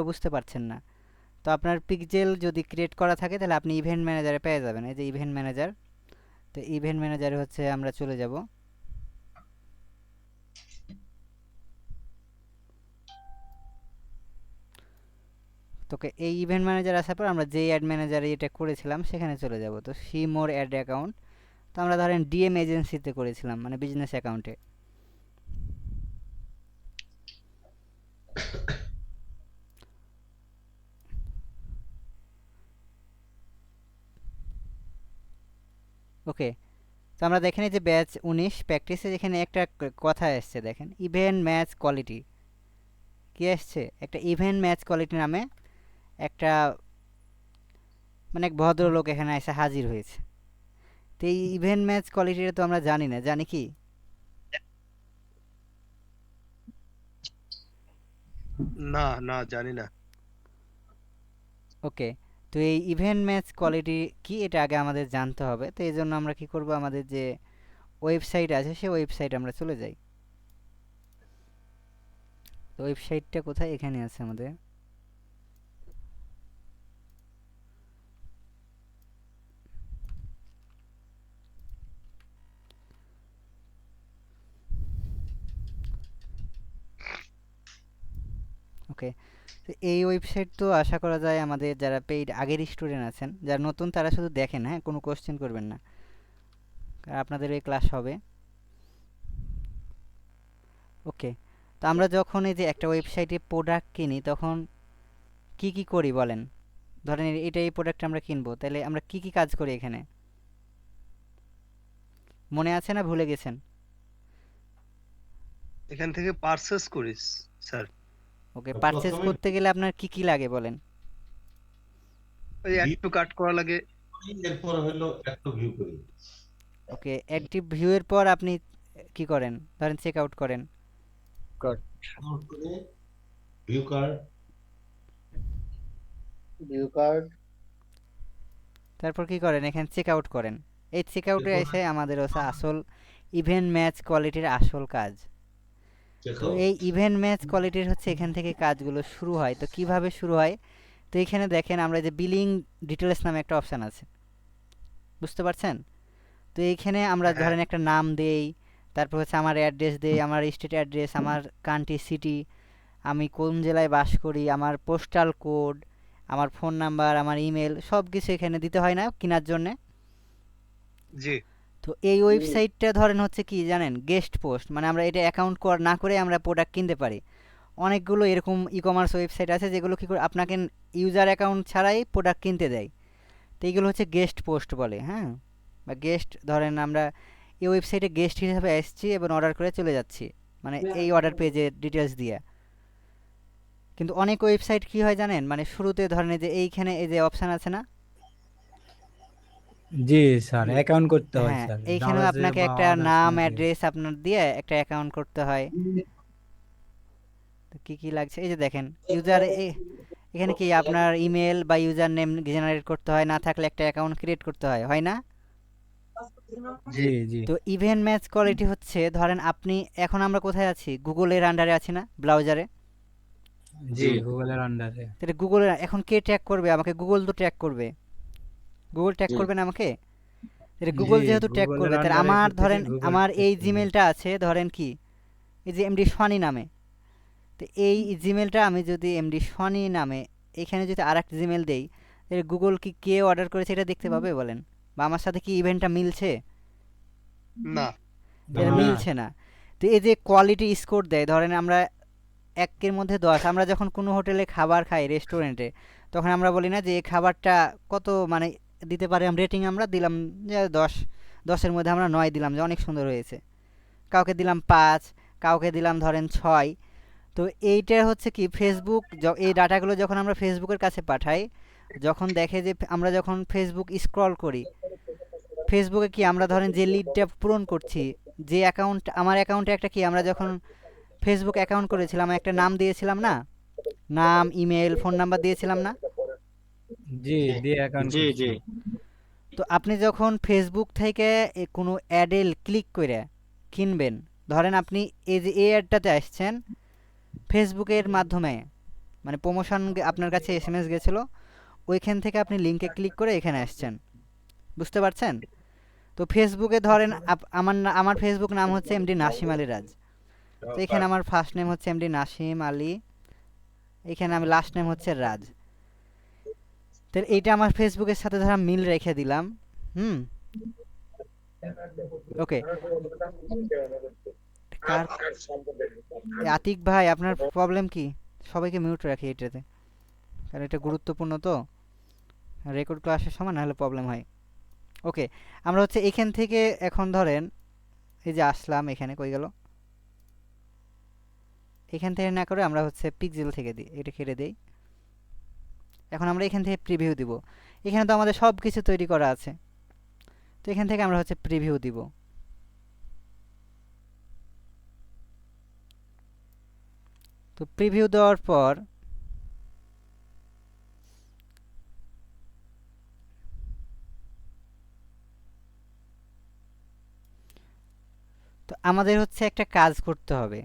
বুঝতে পারছেন না। তো আপনার পিক্সেল যদি ক্রিয়েট করা থাকে তাহলে আপনি ইভেন্ট ম্যানেজারে পেয়ে যাবেন। এই যে ইভেন্ট ম্যানেজার, তো ইভেন্ট ম্যানেজারে হচ্ছে আমরা চলে যাব। তোকে এই ইভেন্ট ম্যানেজার আসার পর আমরা যে অ্যাড ম্যানেজারে এটা করেছিলাম সেখানে চলে যাব। তো সি মোর অ্যাড অ্যাকাউন্ট, তো আমরা ধরেন ডিএম এজেন্সিতে করেছিলাম, মানে বিজনেস অ্যাকাউন্টে। ওকে, তো আমরা দেখেন এই যে ব্যাচ 19 প্র্যাকটিসে যেখানে একটা কথা এসছে, দেখেন ইভেন্ট ম্যাচ কোয়ালিটি কি আসছে, একটা ইভেন্ট ম্যাচ কোয়ালিটি নামে একটা মানে এক ভদ্রলোক এখানে এসে হাজির হয়েছে। তো এই ইভেন্ট ম্যাচ কোয়ালিটিটা তো আমরা জানি না, জানি কি? না না জানি না। ওকে, তো এই ইভেন্ট ম্যাচ কোয়ালিটি কি এটা আগে আমাদের জানতে হবে। তো এই জন্য আমরা কি করব, আমাদের যে ওয়েবসাইট আছে সেই ওয়েবসাইট আমরা চলে যাই। তো ওয়েবসাইটটা কোথায়, এখানে আছে আমাদের। ওকে, তো এই ওয়েবসাইট তো আশা করা যায় আমাদের যারা পেইড আগের স্টুডেন্ট আছেন, যারা নতুন তারা শুধু দেখেন, হ্যাঁ, কোনো কোশ্চেন করবেন না, কারণ আপনাদের এই ক্লাস হবে। ওকে, তো আমরা যখন এই যে একটা ওয়েবসাইটে প্রোডাক্ট কিনি তখন কি কি করি বলেন? ধরেন এটা এই প্রোডাক্ট আমরা কিনবো, তাহলে আমরা কি কি কাজ করি এখানে, মনে আছে না ভুলে গেছেন? এখান থেকে পারচেজ করিস স্যার। ওকে, পারচেজ প্রথমে করতে গেলে আপনার কি কি লাগে বলেন? ওই অ্যাড টু কার্ট করা লাগে। এরপর হলো একটু ভিউ করি। ওকে, অ্যাক্টিভ ভিউ এর পর আপনি কি করেন, ধরেন চেক আউট করেন। কার্ট করে ভিউ কার্ড, ভিউ কার্ড। তারপর কি করেন, এখানে চেক আউট করেন। এই চেক আউটে এরপর এসে আমাদের হচ্ছে আসল ইভেন্ট ম্যাচ কোয়ালিটির আসল কাজ। চেক তো আউট। এই ইভেন্ট ম্যাচ কোয়ালিটির হচ্ছে এখান থেকে কাজগুলো শুরু হয়। তো কিভাবে শুরু হয়, তো এখানে দেখেন আমরা যে বিলিং ডিটেলস নামে একটা অপশান আছে, বুঝতে পারছেন? তো এইখানে আমরা হ্যাঁ ধরেন একটা নাম দেই, তারপর হচ্ছে আমার অ্যাড্রেস দেই, আমার স্টেট অ্যাড্রেস, আমার কান্ট্রি সিটি, আমি কোন জেলায় বাস করি, আমার পোস্টাল কোড, আমার ফোন নাম্বার, আমার ইমেল, সব কিছু এখানে দিতে হয় না কেনার জন্যে? জি। তো এই ওয়েবসাইটটা ধরেন হচ্ছে কি জানেন, গেস্ট পোস্ট, মানে আমরা এটা অ্যাকাউন্ট না করে আমরা প্রোডাক্ট কিনতে পারি। অনেকগুলো এরকম ই কমার্স ওয়েবসাইট আছে যেগুলো কি করে আপনাকে ইউজার অ্যাকাউন্ট ছাড়াই প্রোডাক্ট কিনতে দেয়। তো এইগুলো হচ্ছে গেস্ট পোস্ট বলে, হ্যাঁ, বা গেস্ট। ধরেন আমরা এই ওয়েবসাইটে গেস্ট হিসেবে এসেছি এবং অর্ডার করে চলে যাচ্ছি, মানে এই অর্ডার পেজের ডিটেলস দিয়ে। কিন্তু অনেক ওয়েবসাইট কি হয় জানেন, মানে শুরুতে ধরেন এই যে এইখানে এই যে অপশান আছে না, জি স্যার, জি। অ্যাকাউন্ট করতে হয় হ্যাঁ, স্যার, এইখানেও জাহাজে আপনাকে বা একটা আদার্স নাম অনেক জায়গায়। অ্যাড্রেস আপনার দিয়ে একটা অ্যাকাউন্ট করতে হয়। তো কি কি লাগছে এই যে দেখেন, ইউজার এখানে কি আপনার ইমেল বা ইউজার নেম জেনারেট করতে হয়, না থাকলে একটা অ্যাকাউন্ট ক্রিয়েট করতে হয়, হয় না? জি। জি জি তো ইভেন্ট ম্যাচ কোয়ালিটি হচ্ছে ধরেন আপনি, এখন আমরা কোথায় আছি, গুগলের আন্ডারে আছি না, ব্রাউজারে? জি, গুগলের আন্ডারে। তাহলে গুগলের এখন কে ট্র্যাক করবে আমাকে, গুগল তো ট্র্যাক করবে, গুগল ট্র্যাক করবে না আমাকে? তাহলে জি, গুগল যেহেতু ট্র্যাক গুগলের করবে, তাহলে আন্ডারে আমার করতেছে, ধরেন গুগল আমার ট্র্যাক এই করবে। জিমেলটা আছে ধরেন কি, এই যে এমডি সোয়ানি নামে, তো এই জিমেলটা আমি যদি এমডি সোয়ানি নামে এখানে যদি আর একটা জিমেল দেই, তাহলে গুগল কি কে অর্ডার করেছে এটা দেখতে পাবে বলেন? বা আমার সাথে কি ইভেন্টটা মিলছে? না। এটা না। মিলছে না। তো এই যে কোয়ালিটি স্কোর দেয়, ধরেন আমরা ১ এর মধ্যে ১০, আমরা যখন কোনো হোটেলে খাবার খাই রেস্টুরেন্টে, তখন আমরা বলি না যে এই খাবারটা কত মানে দিতে পারে, রেটিং আমরা দিলাম যে ১০, ১০-এর মধ্যে আমরা ৯ দিলাম যে অনেক সুন্দর হয়েছে, কাউকে দিলাম ৫, কাউকে দিলাম ধরেন ৬। তো এইটা হচ্ছে কি ফেসবুক এই ডাটাগুলো যখন আমরা ফেসবুকের কাছে পাঠাই, যখন দেখে যে আমরা যখন ফেসবুক স্ক্রল করি, ফেসবুকে কি আমরা ধরেন যে লিডটা পূরণ করছি, যে অ্যাকাউন্ট আমার অ্যাকাউন্টে একটা কি আমরা যখন ফেসবুক অ্যাকাউন্ট করেছিলাম একটা নাম দিয়েছিলাম না, নাম, ইমেল, ফোন নাম্বার দিয়েছিলাম না? জি, দিয়ে অ্যাকাউন্ট জি জি। করছি। তো আপনি যখন ফেসবুক থেকে কোনো অ্যাডে ক্লিক করে কিনবেন, ধরেন আপনি এই যে এই অ্যাডটাতে আসছেন ফেসবুকের মাধ্যমে, মানে প্রমোশন আপনার কাছে এসএমএস গেছিল, ওইখান থেকে আপনি লিঙ্কে ক্লিক করে এখানে আসছেন, বুঝতে পারছেন? তো ফেসবুকে ধরেন আমার ফেসবুক নাম হচ্ছে এমডি নাসিম আলী রাজ। তো এখানে আমার ফার্স্ট নেম হচ্ছে এমডি নাসিম আলী, এখানে আমি লাস্ট নেম হচ্ছে রাজ। তো এইটা আমার ফেসবুকের সাথে ধরা মিল রেখে দিলাম। হুম, ওকে। কার আতিক ভাই, আপনার প্রবলেম কি? সবাইকে মিউট রাখি এটাতে, কারণ এটা গুরুত্বপূর্ণ, তো রেকর্ড ক্লাসের সময় নাহলে প্রবলেম হয়। ওকে, আমরা হচ্ছে এখান থেকে এখন ধরেন এই যে আসলাম, এখানে কই গেল, এখান থেকে না করে আমরা হচ্ছে পিক্সেল থেকে দিই, এটা কেটে দেই। এখন আমরা এখান থেকে প্রিভিউ দিব। এখানে তো আমাদের সব কিছু তৈরি করা আছে, তো এখান থেকে আমরা হচ্ছে প্রিভিউ দিব। তো প্রিভিউ দেওয়ার পর তো আমাদের হচ্ছে একটা কাজ করতে হবে,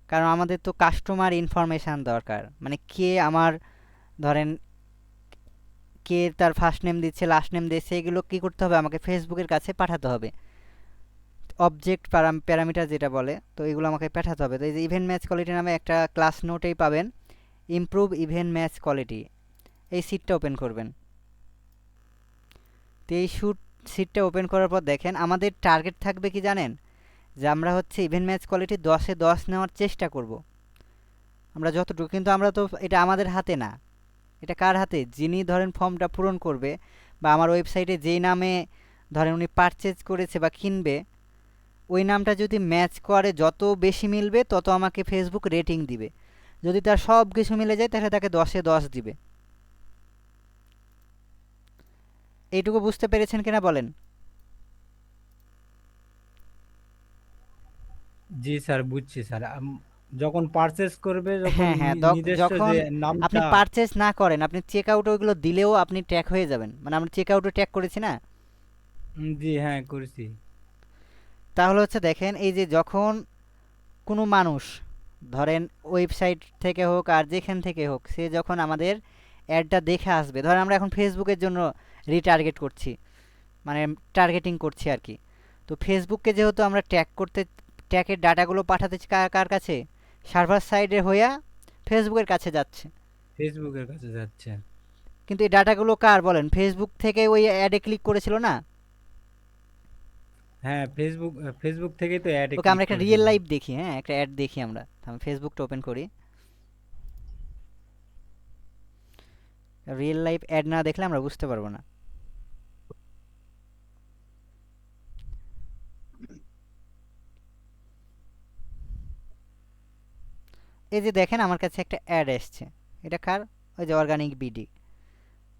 কারণ আমাদের তো কাস্টমার ইনফরমেশান দরকার, মানে কে আমার ধরেন কে তার ফার্স্ট নেম দিচ্ছে, লাস্ট নেম দিচ্ছে, এগুলো কী করতে হবে, আমাকে ফেসবুকের কাছে পাঠাতে হবে। অবজেক্ট প্যারামিটার যেটা বলে, তো এগুলো আমাকে পাঠাতে হবে। তো এই যে ইভেন্ট ম্যাচ কোয়ালিটি নামে একটা ক্লাস নোটেই পাবেন, ইমপ্রুভ ইভেন্ট ম্যাচ কোয়ালিটি, এই সিটটা ওপেন করবেন। তো এই সিটটা ওপেন করার পর দেখেন আমাদের টার্গেট থাকবে কি জানেন, যে আমরা হচ্ছে ইভেন্ট ম্যাচ কোয়ালিটি 10-এ 10 নেওয়ার চেষ্টা করব আমরা যতটুকু, কিন্তু আমরা তো এটা আমাদের হাতে না, এটা কার হাতে, যিনি ধরেন ফর্মটা পূরণ করবে বা আমার ওয়েবসাইটে যেই নামে ধরেন উনি পারচেজ করেছে বা কিনবে, ওই নামটা যদি ম্যাচ করে যত বেশি মিলবে তত আমাকে ফেসবুক রেটিং দিবে। যদি তার সব কিছু মিলে যায় তাহলে তাকে 10-এ 10 দিবে। এইটুকু বুঝতে পেরেছেন কিনা বলেন? জি স্যার, বুঝছি স্যার। যখন পারচেজ করবে, যখন হ্যাঁ হ্যাঁ, নিজস্ব যখন যে আপনি নামটা। পারচেজ না করেন, আপনি চেক আউট ওইগুলো দিলেও আপনি ট্যাগ হয়ে যাবেন, মানে আমরা চেক আউটও ট্যাগ করেছি না। জি হ্যাঁ, করেছি। তাহলে হচ্ছে দেখেন এই যে যখন কোনো মানুষ ধরেন ওয়েবসাইট থেকে হোক আর যেখান থেকে হোক, সে যখন আমাদের অ্যাডটা দেখে আসবে, ধরেন আমরা এখন ফেসবুকের জন্য রিটার্গেট করছি, মানে টার্গেটিং করছি আর কি। তো ফেসবুককে যেহেতু আমরা ট্যাগের ডাটাগুলো পাঠাতে কার কাছে, সার্ভার সাইডে হইয়া ফেসবুকের কাছে যাচ্ছে। ফেসবুকের কাছে যাচ্ছে। কিন্তু এই ডাটাগুলো কার বলেন, ফেসবুক থেকে ওই অ্যাডে ক্লিক করেছিল না। হ্যাঁ, ফেসবুক থেকেই তো অ্যাডে ওকে, ক্লিক আমরা একটা রিয়েল করেছিল। লাইফ দেখি, হ্যাঁ একটা অ্যাড দেখি আমরা। আমি ফেসবুকটা ওপেন করি, রিয়েল লাইফ অ্যাড না দেখলে আমরা বুঝতে পারবো না। এই যে দেখেন আমার কাছে একটা অ্যাড এসছে, এটা কার, ওই যে অর্গানিক বিডি।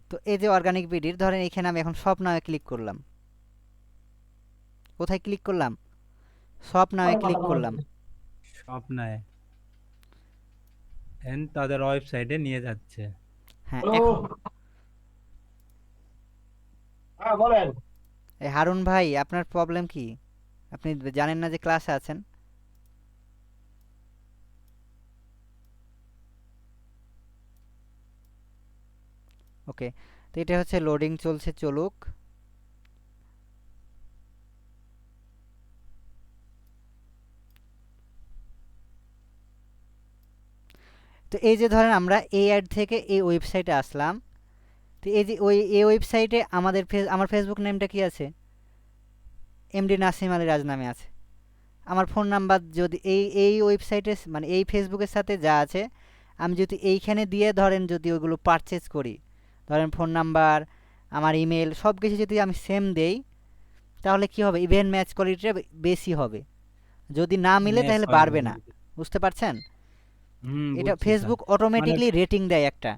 তো এই যে অর্গানিক বিডির ধরেন এখানে আমি এখন শপ নামে ক্লিক করলাম, কোথায় ক্লিক করলাম, শপ নামে ক্লিক করলাম। স্বপ্নায় তাদের ওয়েবসাইটে নিয়ে যাচ্ছে। হ্যাঁ, হ্যালো, এখন হ্যাঁ বলেন। এই হারুন ভাই, আপনার প্রবলেম কি? আপনি জানেন না যে ক্লাসে আছেন? ওকে, তো এটা হচ্ছে লোডিং চলছে, চলুক। তো এই যে ধরেন আমরা এই অ্যাড থেকে এই ওয়েবসাইটে আসলাম। তো এই যে এই ওয়েবসাইটে আমার ফেসবুক নেমটা কি আছে, এমডি নাসিম আলী রাজ নামে আছে। আমার ফোন নাম্বার যদি এই ওয়েবসাইটে মানে এই ফেসবুকের সাথে যা আছে, আমি যদি এইখানে দিয়ে ধরেন যদি ওইগুলো পারচেজ করি, ধরেন ফোন নাম্বার, আমার ইমেল, সব কিছু যদি আমি সেম দেই, তাহলে কি হবে, ইভেন্ট ম্যাচ কোয়ালিটিটা বেশি হবে। যদি না মিলে ম্যাচ তাহলে হয় না। বাড়বে না, বুঝতে পারছেন? এটা বুঝছি স্যার। ফেসবুক মানে অটোমেটিকলি রেটিং দেয় একটা।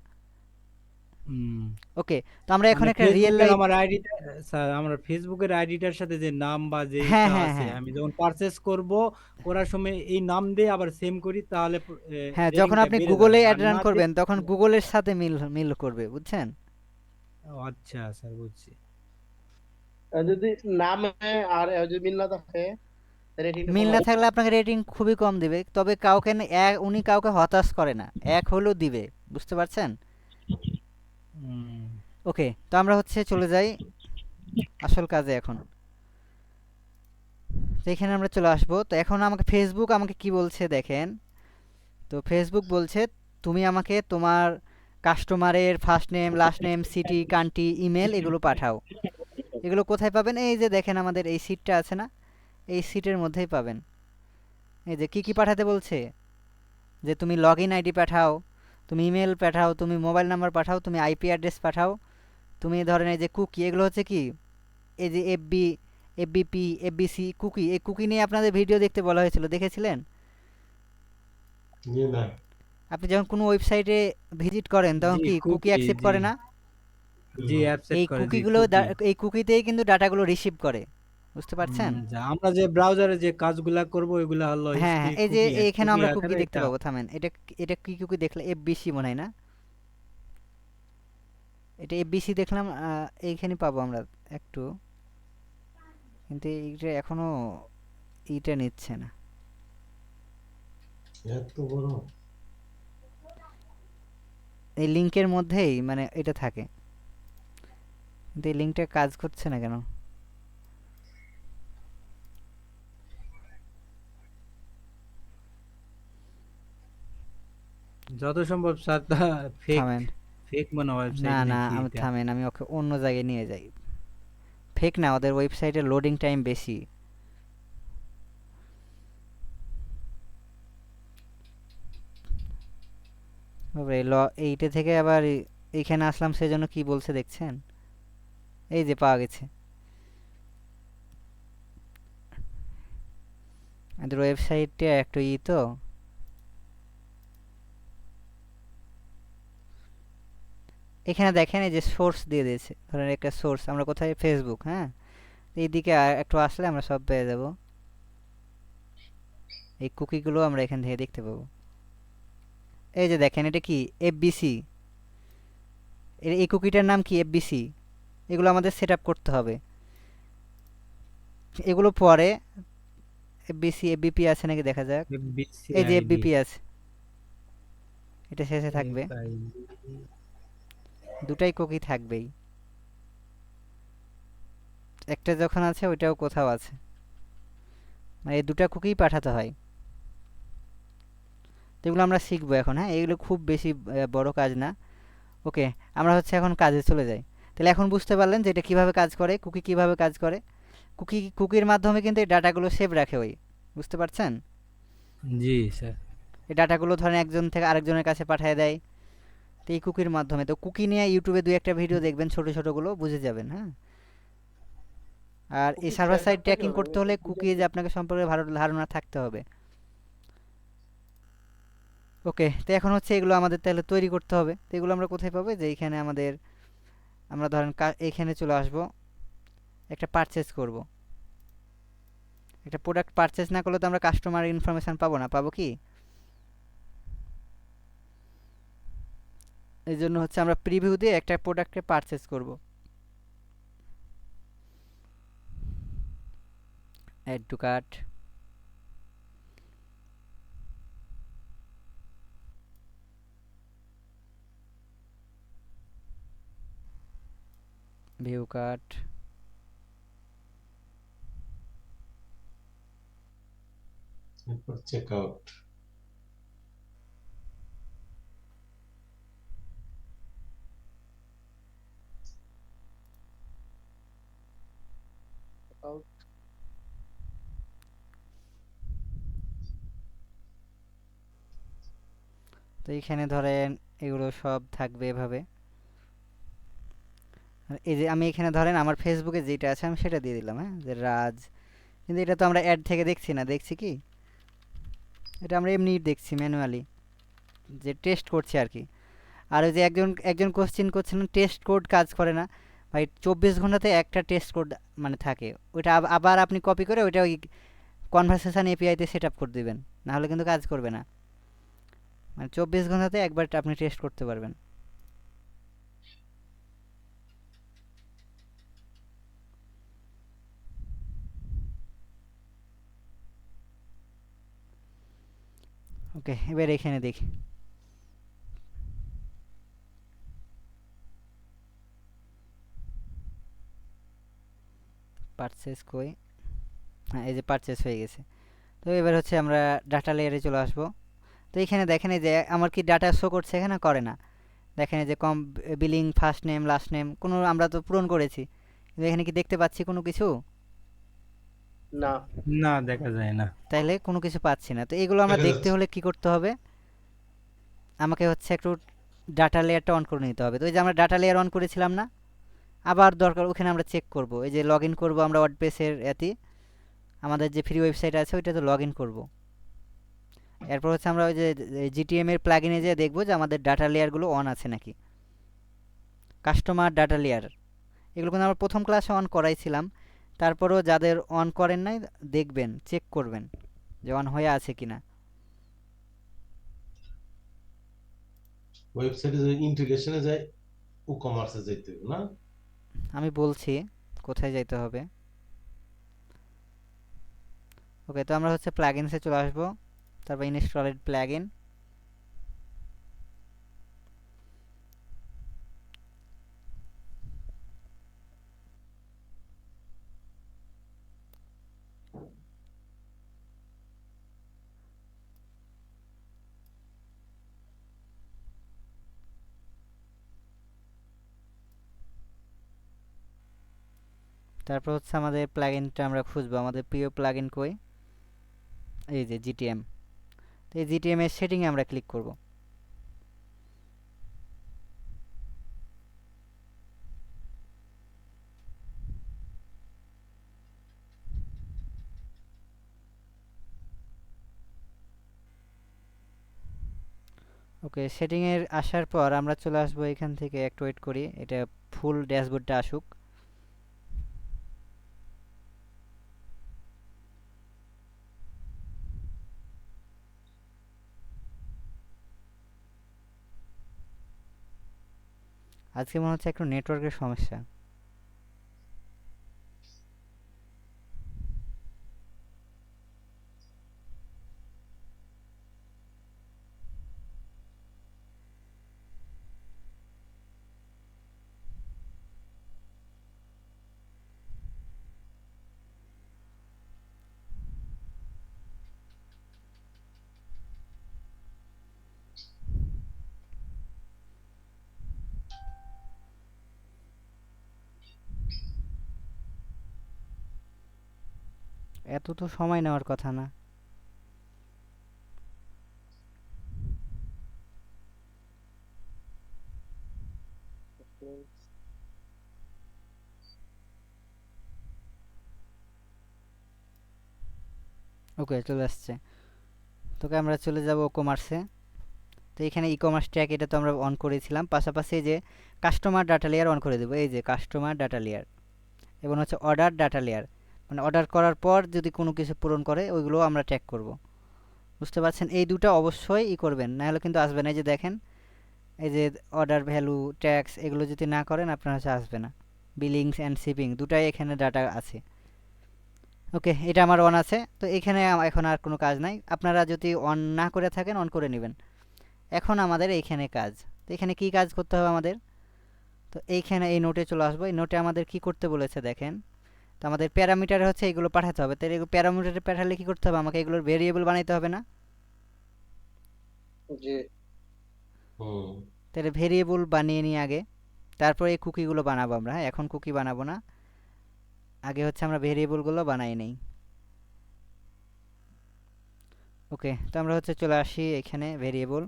হুম, ওকে, তো আমরা এখন মানে একটা রিয়েল লাইফ, আমার আইডিটা, স্যার আমার ফেসবুকের আইডিটার সাথে যে নাম বা হ্যাঁ যেটা হ্যাঁ আছে, হ্যাঁ আমি যখন পারচেজ করব, করার সময় এই নাম দিয়ে আবার সেম করি, তাহলে হ্যাঁ, যখন রেটিংটা আপনি বেড়ে গুগলে যাবে। অ্যাড আর রান না দিয়ে। করবেন তখন গুগলের সাথে মিল মিল করবে, বুঝছেন? ও আচ্ছা স্যার, বুঝছি। যদি নামে আর যদি মিল না থাকে, রেটিংটা মিল কম না আছে। থাকলে আপনাকে রেটিং খুবই কম দিবে, তবে কাউকে উনি কাউকে হতাশ করে না, এক হলেও দিবে, বুঝতে পারছেন? হুম। ওকে, তো আমরা হচ্ছে চলে যাই আসল কাজে এখন। তো এখানে আমরা চলে আসবো। তো এখন আমাকে ফেসবুক আমাকে কি বলছে দেখেন। তো ফেসবুক বলছে তুমি আমাকে তোমার কাস্টমারের first name, last name, city, country, email এগুলো পাঠাও। এগুলো কোথায় পাবেন? এই যে দেখেন আমাদের এই সিটটা আছে না, এই সিটের মধ্যেই পাবেন। এই যে কি পাঠাতে বলছে, যে তুমি লগ ইন আইডি পাঠাও, তুমি ইমেল পাঠাও, তুমি মোবাইল নাম্বার পাঠাও, তুমি আইপি অ্যাড্রেস পাঠাও, তুমি ধরেন এই যে কুকি, এগুলো হচ্ছে কি, এই যে এফবি, এফবিপি, এফবিসি কুকি, এই কুকি নিয়ে আপনাদের ভিডিও দেখতে বলা হয়েছিল, দেখেছিলেন? না। আপনি যখন কোনো ওয়েবসাইটে ভিজিট করেন তখন জি কি কুকি কুকি, অ্যাকসেপ্ট জি করে না? জি অ্যাপসেট এই করে, জি কুকিগুলো কুকি। এই কুকিতেই কিন্তু ডাটাগুলো রিসিভ করে, বুঝতে পারছেন? যা আমরা যে ব্রাউজারে যে কাজগুলা করব ওইগুলা হলো হ্যাঁ হিস্ট্রি হ্যাঁ, এই যে কুকি, এইখানে কুকি আমরা কুকি আকারে দেখতে এটা। পাবো, থামেন, এটা এটা কি কুকি দেখলে? এফবিসি মনে হয় না, এটা এফবিসি দেখলাম, এইখানে পাবো আমরা একটু, কিন্তু এইটা এখনো এইটা নিচ্ছে না। এত বড়। এই লিংকের মধ্যেই মানে এটা থাকে, কিন্তু এই লিংকটা কাজ করছে না কেন? যত সম্ভব স্যার ফেক, থামেন, ফেক মনে না ওয়েবসাইট না, নাকি আমি এটা? থামেন, আমি ওকে অন্য জায়গায় নিয়ে যাই। ফেক না, ওদের ওয়েবসাইটের লোডিং টাইম বেশি। বাবারে, এইটা থেকে আবার এইখানে আসলাম, সেজন্য কি বলছে দেখছেন? এই যে পাওয়া গেছে, এদের ওয়েবসাইটটা একটু তো, এখানে দেখেন এই যে সোর্স দিয়ে দিয়েছে, ধরেন একটা সোর্স, আমরা কোথায়? ফেসবুক, হ্যাঁ। এইদিকে একটু আসলে আমরা সব পেয়ে যাব, এই কুকিগুলো আমরা এখান থেকে দেখতে পাবো। এই যে দেখেন, এটা কি? এফবিসি, এই কুকিটার নাম কি? এফবিসি। এগুলো আমাদের সেট আপ করতে হবে, এগুলো পরে। এফবিসি, এফবিপি আছে নাকি দেখা যাক। বিসি এই যে আইডি এফবিপি আছে, এটা শেষে থাকবে, দুটাই কুকি থাকবেই, একটা যখন আছে ওইটাও কোথাও আছে, মানে এই দুটা কুকিই পাঠাতে হয়। তো এগুলো আমরা শিখবো এখন, হ্যাঁ, এগুলো খুব বেশি বড় কাজ না। ওকে, আমরা হচ্ছে এখন কাজে চলে যাই। তাহলে এখন বুঝতে পারলেন যে এটা কীভাবে কাজ করে, কুকি কীভাবে কাজ করে। কুকির মাধ্যমে কিন্তু এই ডাটাগুলো সেভ রাখে ওই, বুঝতে পারছেন? জি স্যার। এই ডাটাগুলো ধরেন একজন থেকে আরেকজনের কাছে পাঠিয়ে দেয়, তো এই কুকির মাধ্যমে। তো কুকি নিয়ে ইউটিউবে দুই একটা ভিডিও দেখবেন, ছোটো ছোটোগুলো, বুঝে যাবেন, হ্যাঁ। আর এই কুকি সার্ভার সাইড ট্র্যাকার থাকে ট্র্যাকিং হবে করতে হলে কুকিজ আপনাকে সম্পর্কে ভালো ধারণা থাকতে হবে। ওকে, তো এখন হচ্ছে এগুলো আমাদের তাহলে তৈরি করতে হবে। তো এগুলো আমরা কোথায় পাবো? যে এইখানে আমাদের, আমরা ধরেন এইখানে চলে আসবো, একটা পারচেজ করব। একটা প্রোডাক্ট পারচেজ না করলে তো আমরা কাস্টমার ইনফরমেশন পাবো না, পাবো কি? এই জন্য হচ্ছে আমরা প্রিভিউ দিয়ে একটা প্রোডাক্টকে পারচেজ করব। Add to cart, view cart, এরপর চেক আউট। তো এইখানে ধরেন এগুলো সব থাকবে এভাবে। আর এই যে আমি এখানে ধরেন আমার ফেসবুকে যেটা আছে আমি সেটা দিয়ে দিলাম, হ্যাঁ, যে রাজ। কিন্তু এটা তো আমরা অ্যাড থেকে দেখছি না, দেখছি কি? এটা আমরা এমনি দেখছি ম্যানুয়ালি, যে টেস্ট করছি আর কি। আর ওই যে একজন একজন কোশ্চেন করছিলেন টেস্ট কোড কাজ করে না ভাই, 24 ঘন্টাতে একটা টেস্ট কোড মানে থাকে, ওইটা আবার আপনি কপি করে ওইটা ওই কনভারসেশন এপিআইতে সেট আপ করে দেবেন, নাহলে কিন্তু কাজ করবে না। মানে 24 ঘন্টাতে একবার আপনি টেস্ট করতে পারবেন। ওকে, এবার এখানে দেখি পারচেস কই। হ্যাঁ, এই যে পারচেস হয়ে গেছে। তো এবার হচ্ছে আমরা ডাটা লেয়ারে চলে আসবো। তো এখানে দেখেন এই যে আমার কি ডাটা শো করছে এখানে, করে না। দেখেন এই যে কম billing, first name, last name কোনো আমরা তো পূরণ করেছি, কিন্তু এখানে কি দেখতে পাচ্ছি কোনো কিছু? না। না, দেখা যায় না। তাইলে কোনো কিছু পাচ্ছি না। তো এগুলো আমরা দেখা দেখতে যাচ্ছে। হলে কি করতে হবে? আমাকে হচ্ছে একটু ডাটা লেয়ারটা অন করে নিতে হবে। তো এই যে আমরা ডাটা লেয়ার অন করেছিলাম না, আবার দরকার ওখানে আমরা চেক করব। এই যে লগ ইন করবো আমরা ওয়ার্ডপ্রেসের এতে, আমাদের যে ফ্রি ওয়েবসাইট আছে ওইটাতে লগ ইন করবো। এরপর হচ্ছে আমরা ওই যে জিটিএম এর প্লাগইনে যেয়ে দেখবো যে আমাদের ডাটা লেয়ারগুলো অন আছে নাকি। কাস্টমার ডাটা লেয়ার এগুলো কিন্তু আমরা প্রথম ক্লাসে অন করাইছিলাম, তারপরেও যাদের অন করেন নাই দেখবেন, চেক করবেন যে অন হয়ে আছে কিনা। ওয়েবসাইটে যে ইন্টিগ্রেশনে যায় ও কমার্সে যাইতে হবে না? আমি বলছি কোথায় যাইতে হবে। ওকে, তো আমরা হচ্ছে প্লাগইনসে চলে আসবো, তারপর ইনস্টলেড প্লাগইন। তারপর হচ্ছে আমাদের প্লাগইনটা আমরা খুঁজবো, আমাদের প্রিয় প্লাগইন কই, এই যে জিটিএম। তো এই জিটিএম এর সেটিংয়ে আমরা ক্লিক করব। ওকে, সেটিংয়ের আসার পর আমরা চলে আসবো এখান থেকে, একটু ওয়েট করি এটা ফুল ড্যাশবোর্ডটা আসুক। আজকে মনে হচ্ছে একটু নেটওয়ার্কের সমস্যা। এত তো সময় নেওয়ার কথা না। ওকে, চলে আসছে। তোকে আমরা চলে যাব কমার্সে। তো এখানে ই কমার্স ট্র্যাক এটা তো আমরা অন করেছিলাম, পাশাপাশি এই যে কাস্টমার ডাটা লেয়ার অন করে দেবো। এই যে কাস্টমার ডাটা লেয়ার এবং হচ্ছে অর্ডার ডাটা লেয়ার, মানে অর্ডার করার পর যদি কোনো কিছু পূরণ করে ওইগুলো আমরা ট্র্যাক করব। বুঝতে পারছেন? এই দুটো অবশ্যই ই করবেন, না হলে কিন্তু আসবে না। এই যে দেখেন, এই যে অর্ডার ভ্যালু, ট্যাক্স এগুলো যদি না করেন আপনার হচ্ছে আসবে না। বিলিংস অ্যান্ড শিপিং দুটাই এখানে ডাটা আছে। ওকে, এটা আমার অন আছে। তো এখানে এখন আর কোনো কাজ নাই, আপনারা যদি অন না করে থাকেন অন করে নেবেন। এখন আমাদের এইখানে কাজ। তো এখানে কি কাজ করতে হবে আমাদের? তো এইখানে এই নোটে চলে আসবো। এই নোটে আমাদের কি করতে বলেছে দেখেন। তো আমাদের প্যারামিটারে হচ্ছে এগুলো পাঠাতে হবে। তাহলে এগুলো প্যারামিটারে পাঠালে কি করতে হবে? আমাকে এগুলোর ভেরিয়েবল বানাইতে হবে না? জি। হুম। তাহলে ভেরিয়েবল বানিয়ে নিই আগে, তারপরে এই কুকিগুলো বানাবো আমরা। হ্যাঁ, এখন কুকি বানাবো না, আগে হচ্ছে আমরা ভেরিয়েবলগুলো বানাই নেই। ওকে, তো আমরা হচ্ছে চলে আসি এখানে ভেরিয়েবল।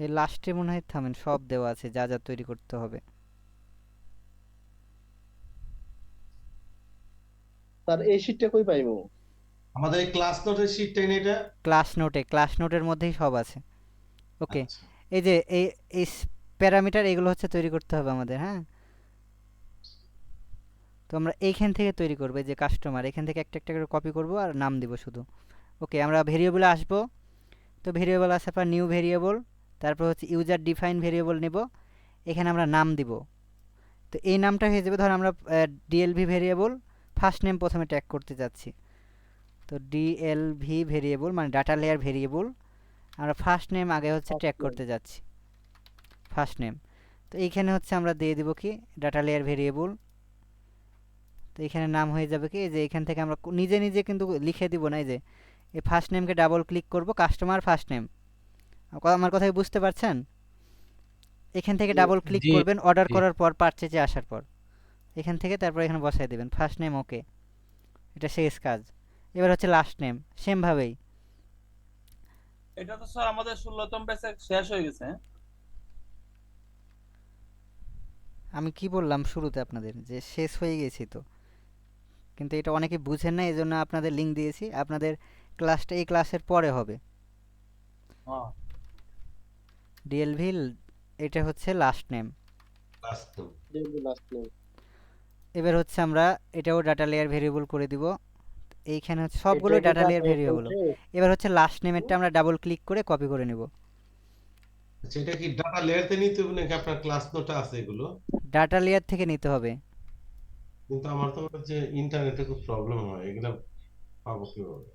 এই লাস্টে মনে হয় থামেন, সব দেওয়া আছে যা যা তৈরি করতে হবে। তার এই শীটটা কই পাইবো? আমাদের এই ক্লাস নোটের শীটটাই না এটা? ক্লাস নোটের মধ্যেই সব আছে। ওকে, আচ্ছা। এই যে এই এই প্যারামিটার এগুলো হচ্ছে তৈরি করতে হবে আমাদের। হ্যাঁ, তো আমরা এইখান থেকে তৈরি করবো। এই যে কাস্টমার, এখান থেকে একটা একটা করে কপি করব আর নাম দিব শুধু। ওকে, আমরা ভেরিয়েবলে আসবো। তো ভেরিয়েবল আসার পর নিউ ভেরিয়েবল, তারপর হচ্ছে ইউজার ডিফাইন ভেরিয়েবল নেব। এখানে আমরা নাম দিব। তো এই নামটা হয়ে যাবে, ধর আমরা ডিএলভি ভেরিয়েবল ফার্স্ট নেম প্রথমে ট্যাগ করতে যাচ্ছি। তো ডিএলভি ভেরিয়েবল মানে ডাটা লেয়ার ভেরিয়েবল, আমরা ফার্স্ট নেম আগে হচ্ছে ট্যাগ করতে যাচ্ছি, ফার্স্ট নেম। তো এইখানে হচ্ছে আমরা দিয়ে দিব কি ডাটা লেয়ার ভেরিয়েবল। তো এখানে নাম হয়ে যাবে কি যে এখান থেকে আমরা নিজে নিজে কিন্তু লিখে দিব না, এই যে এই ফার্স্ট নেমকে ডাবল ক্লিক করব, কাস্টমার ফার্স্ট নেম। আমার কথা কি বুঝতে পারছেন? এখান থেকে ডাবল ক্লিক জি করবেন অর্ডার জি করার পর, পারচেজে আসার পর এখান থেকে তারপর এখানে বসাই দেবেন ফার্স্ট নেম। ওকে, এটা শেষ কাজ। এবার হচ্ছে লাস্ট নেম সেমভাবেই। এটা তো স্যার আমাদের 16তম ব্যাচে শেষ হয়ে গেছে, হ্যাঁ? আমি কি বললাম শুরুতে আপনাদের যে শেষ হয়ে গেছি তো, কিন্তু এটা অনেকে বুঝেন না, এই জন্য আপনাদের লিঙ্ক দিয়েছি। আপনাদের ক্লাসটা এই ক্লাসের পরে হবে। হ্যাঁ। ডিএলভি এটা হচ্ছে লাস্ট নেম। লাস্ট এবার হচ্ছে আমরা এটাও ডাটা লেয়ার ভেরিয়েবল করে দিব। এইখানে হচ্ছে সবগুলো ডাটা লেয়ার ভেরিয়েবল। এবার হচ্ছে লাস্ট নেমেরটা আমরা ডাবল ক্লিক করে কপি করে নেব। আচ্ছা, এটা কি ডাটা লেয়ারতে নিতে হবে নাকি আপনার ক্লাস নোটে আছে এগুলো? ডাটা লেয়ার থেকে নিতে হবে। কিন্তু আমার তো মনে হচ্ছে ইন্টারনেটে খুব প্রবলেম হয়, এগুলো পাবো কিভাবে?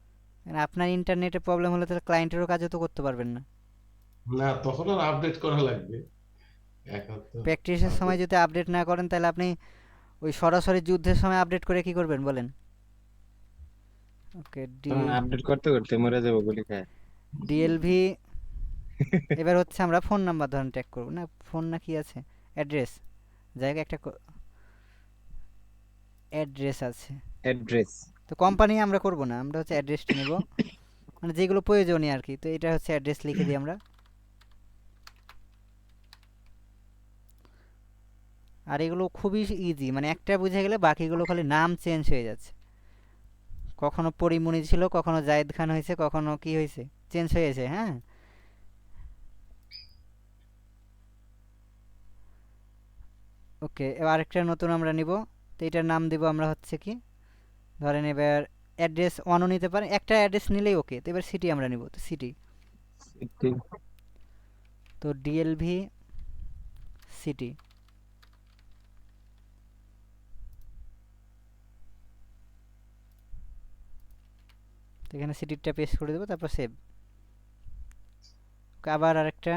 কারণ আপনার ইন্টারনেটে প্রবলেম হলে তাহলে ক্লায়েন্টেরও কাজও তো করতে পারবেন না। না, তখন আর আপডেট করা লাগবে। এখন তো প্র্যাকটিসের সময় যদি আপডেট না করেন তাহলে আপনি ওই সরাসরি যুদ্ধের সময় আপডেট করে কি করবেন বলেন? ওকে, তখন আপডেট করতে করতে মরে যাবো গুলি খায়। ডিএলভি। এবার হচ্ছে আমরা ফোন নাম্বার ধরেন ট্যাগ করব না, ফোন না কি আছে, অ্যাড্রেস, জায়গা একটা অ্যাড্রেস আছে। অ্যাড্রেস তো কোম্পানি আমরা করব না, আমরা হচ্ছে অ্যাড্রেসটা নেব, মানে যেগুলো প্রয়োজনীয় আর কি। তো এটা হচ্ছে অ্যাড্রেস লিখে দিই আমরা। আর এগুলো খুবই ইজি, মানে একটা বুঝে গেলে বাকিগুলো খালি নাম চেঞ্জ হয়ে যাচ্ছে। কখনো পরিমণি ছিল, কখনো জায়েদ খান হয়েছে, কখনো কি হয়েছে, চেঞ্জ হয়েছে। হ্যাঁ, ওকে। এবার আরেকটা নতুন আমরা নিব। তো এটার নাম দেব আমরা হচ্ছে কি, ধরেন এবার অ্যাড্রেস ওয়ানও নিতে পারেন, একটা অ্যাড্রেস নিলেই ওকে। তো এবার সিটি আমরা নিব, তো সিটি। তো ডিএলভি সিটি, তো এখানে সিটিটা পেস্ট করে দেবো, তারপর সেভ। আবার আরেকটা,